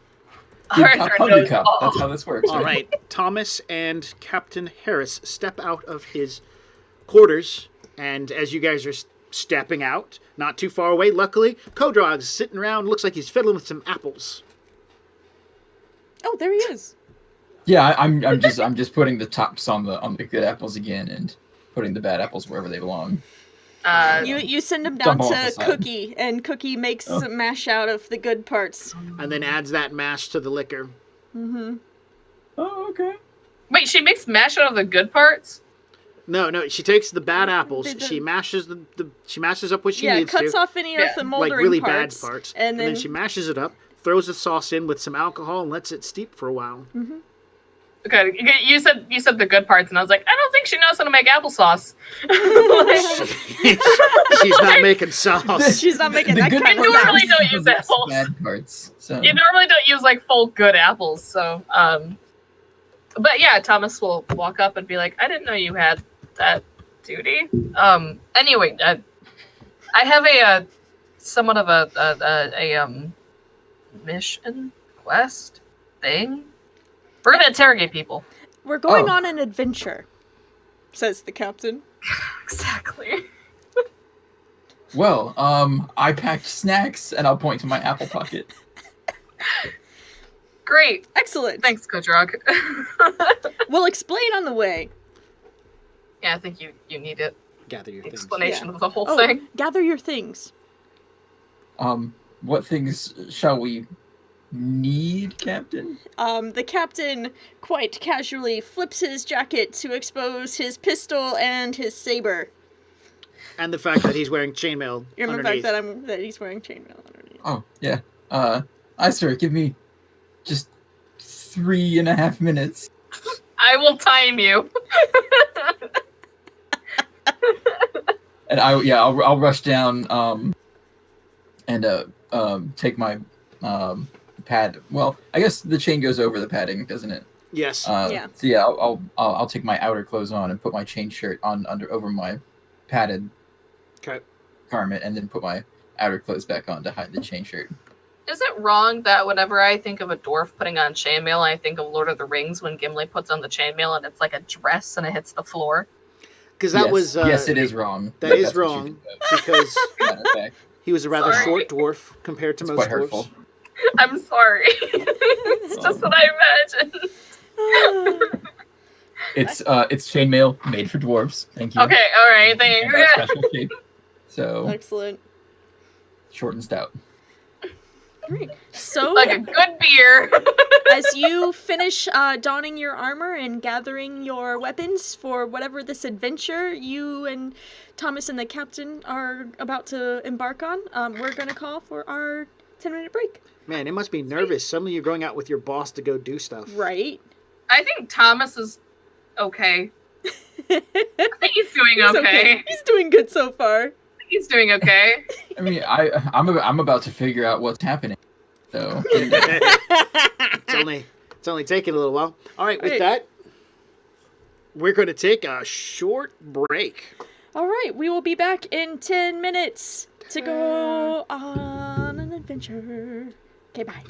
Speaker 4: All right,
Speaker 3: Good cop,
Speaker 4: Fern
Speaker 3: hungry
Speaker 4: knows
Speaker 3: cop.
Speaker 4: all.
Speaker 3: That's how this works.
Speaker 1: All right. Thomas and Captain Harris step out of his quarters, and as you guys are stepping out, not too far away, luckily, Kodrog's sitting around, looks like he's fiddling with some apples.
Speaker 2: Oh, there he is.
Speaker 3: Yeah, I'm just putting the tops on the good apples again and putting the bad apples wherever they belong.
Speaker 2: You send him down
Speaker 3: Dump off
Speaker 2: to
Speaker 3: the side.
Speaker 2: Cookie, and Cookie makes some mash out of the good parts.
Speaker 1: And then adds that mash to the liquor.
Speaker 2: Mm-hmm.
Speaker 3: Oh, okay.
Speaker 4: Wait, she makes mash out of the good parts?
Speaker 1: No, she takes the bad apples,
Speaker 2: They do-
Speaker 1: she mashes she mashes up what she
Speaker 2: Yeah,
Speaker 1: needs
Speaker 2: cuts
Speaker 1: to,
Speaker 2: off any of the
Speaker 1: like
Speaker 2: moldering
Speaker 1: really
Speaker 2: parts,
Speaker 1: bad parts,
Speaker 2: and then
Speaker 1: she mashes it up, throws the sauce in with some alcohol, and lets it steep for a while.
Speaker 4: Okay, you said the good parts, and I was like, I don't think she knows how to make applesauce.
Speaker 1: She's not making sauce.
Speaker 2: she's not making
Speaker 3: The
Speaker 2: that
Speaker 3: good
Speaker 2: kind of
Speaker 4: You
Speaker 3: parts
Speaker 4: normally
Speaker 2: sauce.
Speaker 4: don't
Speaker 3: are
Speaker 4: use
Speaker 3: the
Speaker 4: apples.
Speaker 3: bad parts. So
Speaker 4: You normally don't use like full good apples, so but yeah, Thomas will walk up and be like, I didn't know you had that duty. Anyway, I have a somewhat of a mission quest thing. We're gonna interrogate people.
Speaker 2: We're going
Speaker 3: Oh.
Speaker 2: on an adventure, says the captain.
Speaker 4: Exactly.
Speaker 3: well, I packed snacks and I'll point to my apple pocket.
Speaker 4: Great.
Speaker 2: Excellent.
Speaker 4: Thanks, Kodrog.
Speaker 2: We'll explain on the way.
Speaker 4: Yeah, I think you need it.
Speaker 1: Gather your things.
Speaker 4: Explanation
Speaker 2: Yeah.
Speaker 4: of the whole
Speaker 2: Oh,
Speaker 4: thing.
Speaker 2: gather your things.
Speaker 3: What things shall we need, Captain?
Speaker 2: The captain quite casually flips his jacket to expose his pistol and his saber.
Speaker 1: And the fact that he's wearing chainmail
Speaker 2: And the
Speaker 1: underneath.
Speaker 2: fact that he's wearing chainmail underneath.
Speaker 3: Oh, yeah. Sir, give me just 3.5 minutes.
Speaker 4: I will time you.
Speaker 3: And I'll rush down and take my pad. Well, I guess the chain goes over the padding, doesn't it?
Speaker 1: Yes.
Speaker 2: Yeah.
Speaker 3: So yeah, I'll take my outer clothes on and put my chain shirt on over my padded
Speaker 1: Okay.
Speaker 3: garment, and then put my outer clothes back on to hide the chain shirt.
Speaker 4: Is it wrong that whenever I think of a dwarf putting on chainmail, I think of Lord of the Rings when Gimli puts on the chainmail and it's like a dress and it hits the floor?
Speaker 1: Because that
Speaker 3: yes.
Speaker 1: was...
Speaker 3: yes, it is wrong.
Speaker 1: That is
Speaker 3: That's what you
Speaker 1: wrong,
Speaker 3: think of.
Speaker 1: because
Speaker 3: Matter of fact,
Speaker 1: he was a rather
Speaker 4: Sorry.
Speaker 1: short dwarf compared to
Speaker 3: it's
Speaker 1: most
Speaker 3: quite
Speaker 1: dwarfs.
Speaker 3: hurtful.
Speaker 4: I'm sorry. It's just what I imagined.
Speaker 3: It's chainmail made for dwarves. Thank you.
Speaker 4: Okay, alright, thank
Speaker 3: And
Speaker 4: you.
Speaker 3: that special shape. So
Speaker 2: Excellent.
Speaker 3: short and stout.
Speaker 2: So,
Speaker 4: Like a good beer.
Speaker 2: as you finish donning your armor and gathering your weapons for whatever this adventure you and Thomas and the captain are about to embark on, we're going to call for our 10-minute break.
Speaker 1: Man, it must be nervous. Suddenly you're going out with your boss to go do stuff.
Speaker 2: Right?
Speaker 4: I think Thomas is okay. I think he's doing
Speaker 2: He's
Speaker 4: okay.
Speaker 2: He's doing good so far.
Speaker 4: He's doing okay.
Speaker 3: I mean, I'm about to figure out what's happening. So
Speaker 1: It's only taking a little while. All right, with
Speaker 2: Right.
Speaker 1: that, we're going to take a short break.
Speaker 2: All right, we will be back in 10 minutes to go on an adventure. Okay, bye.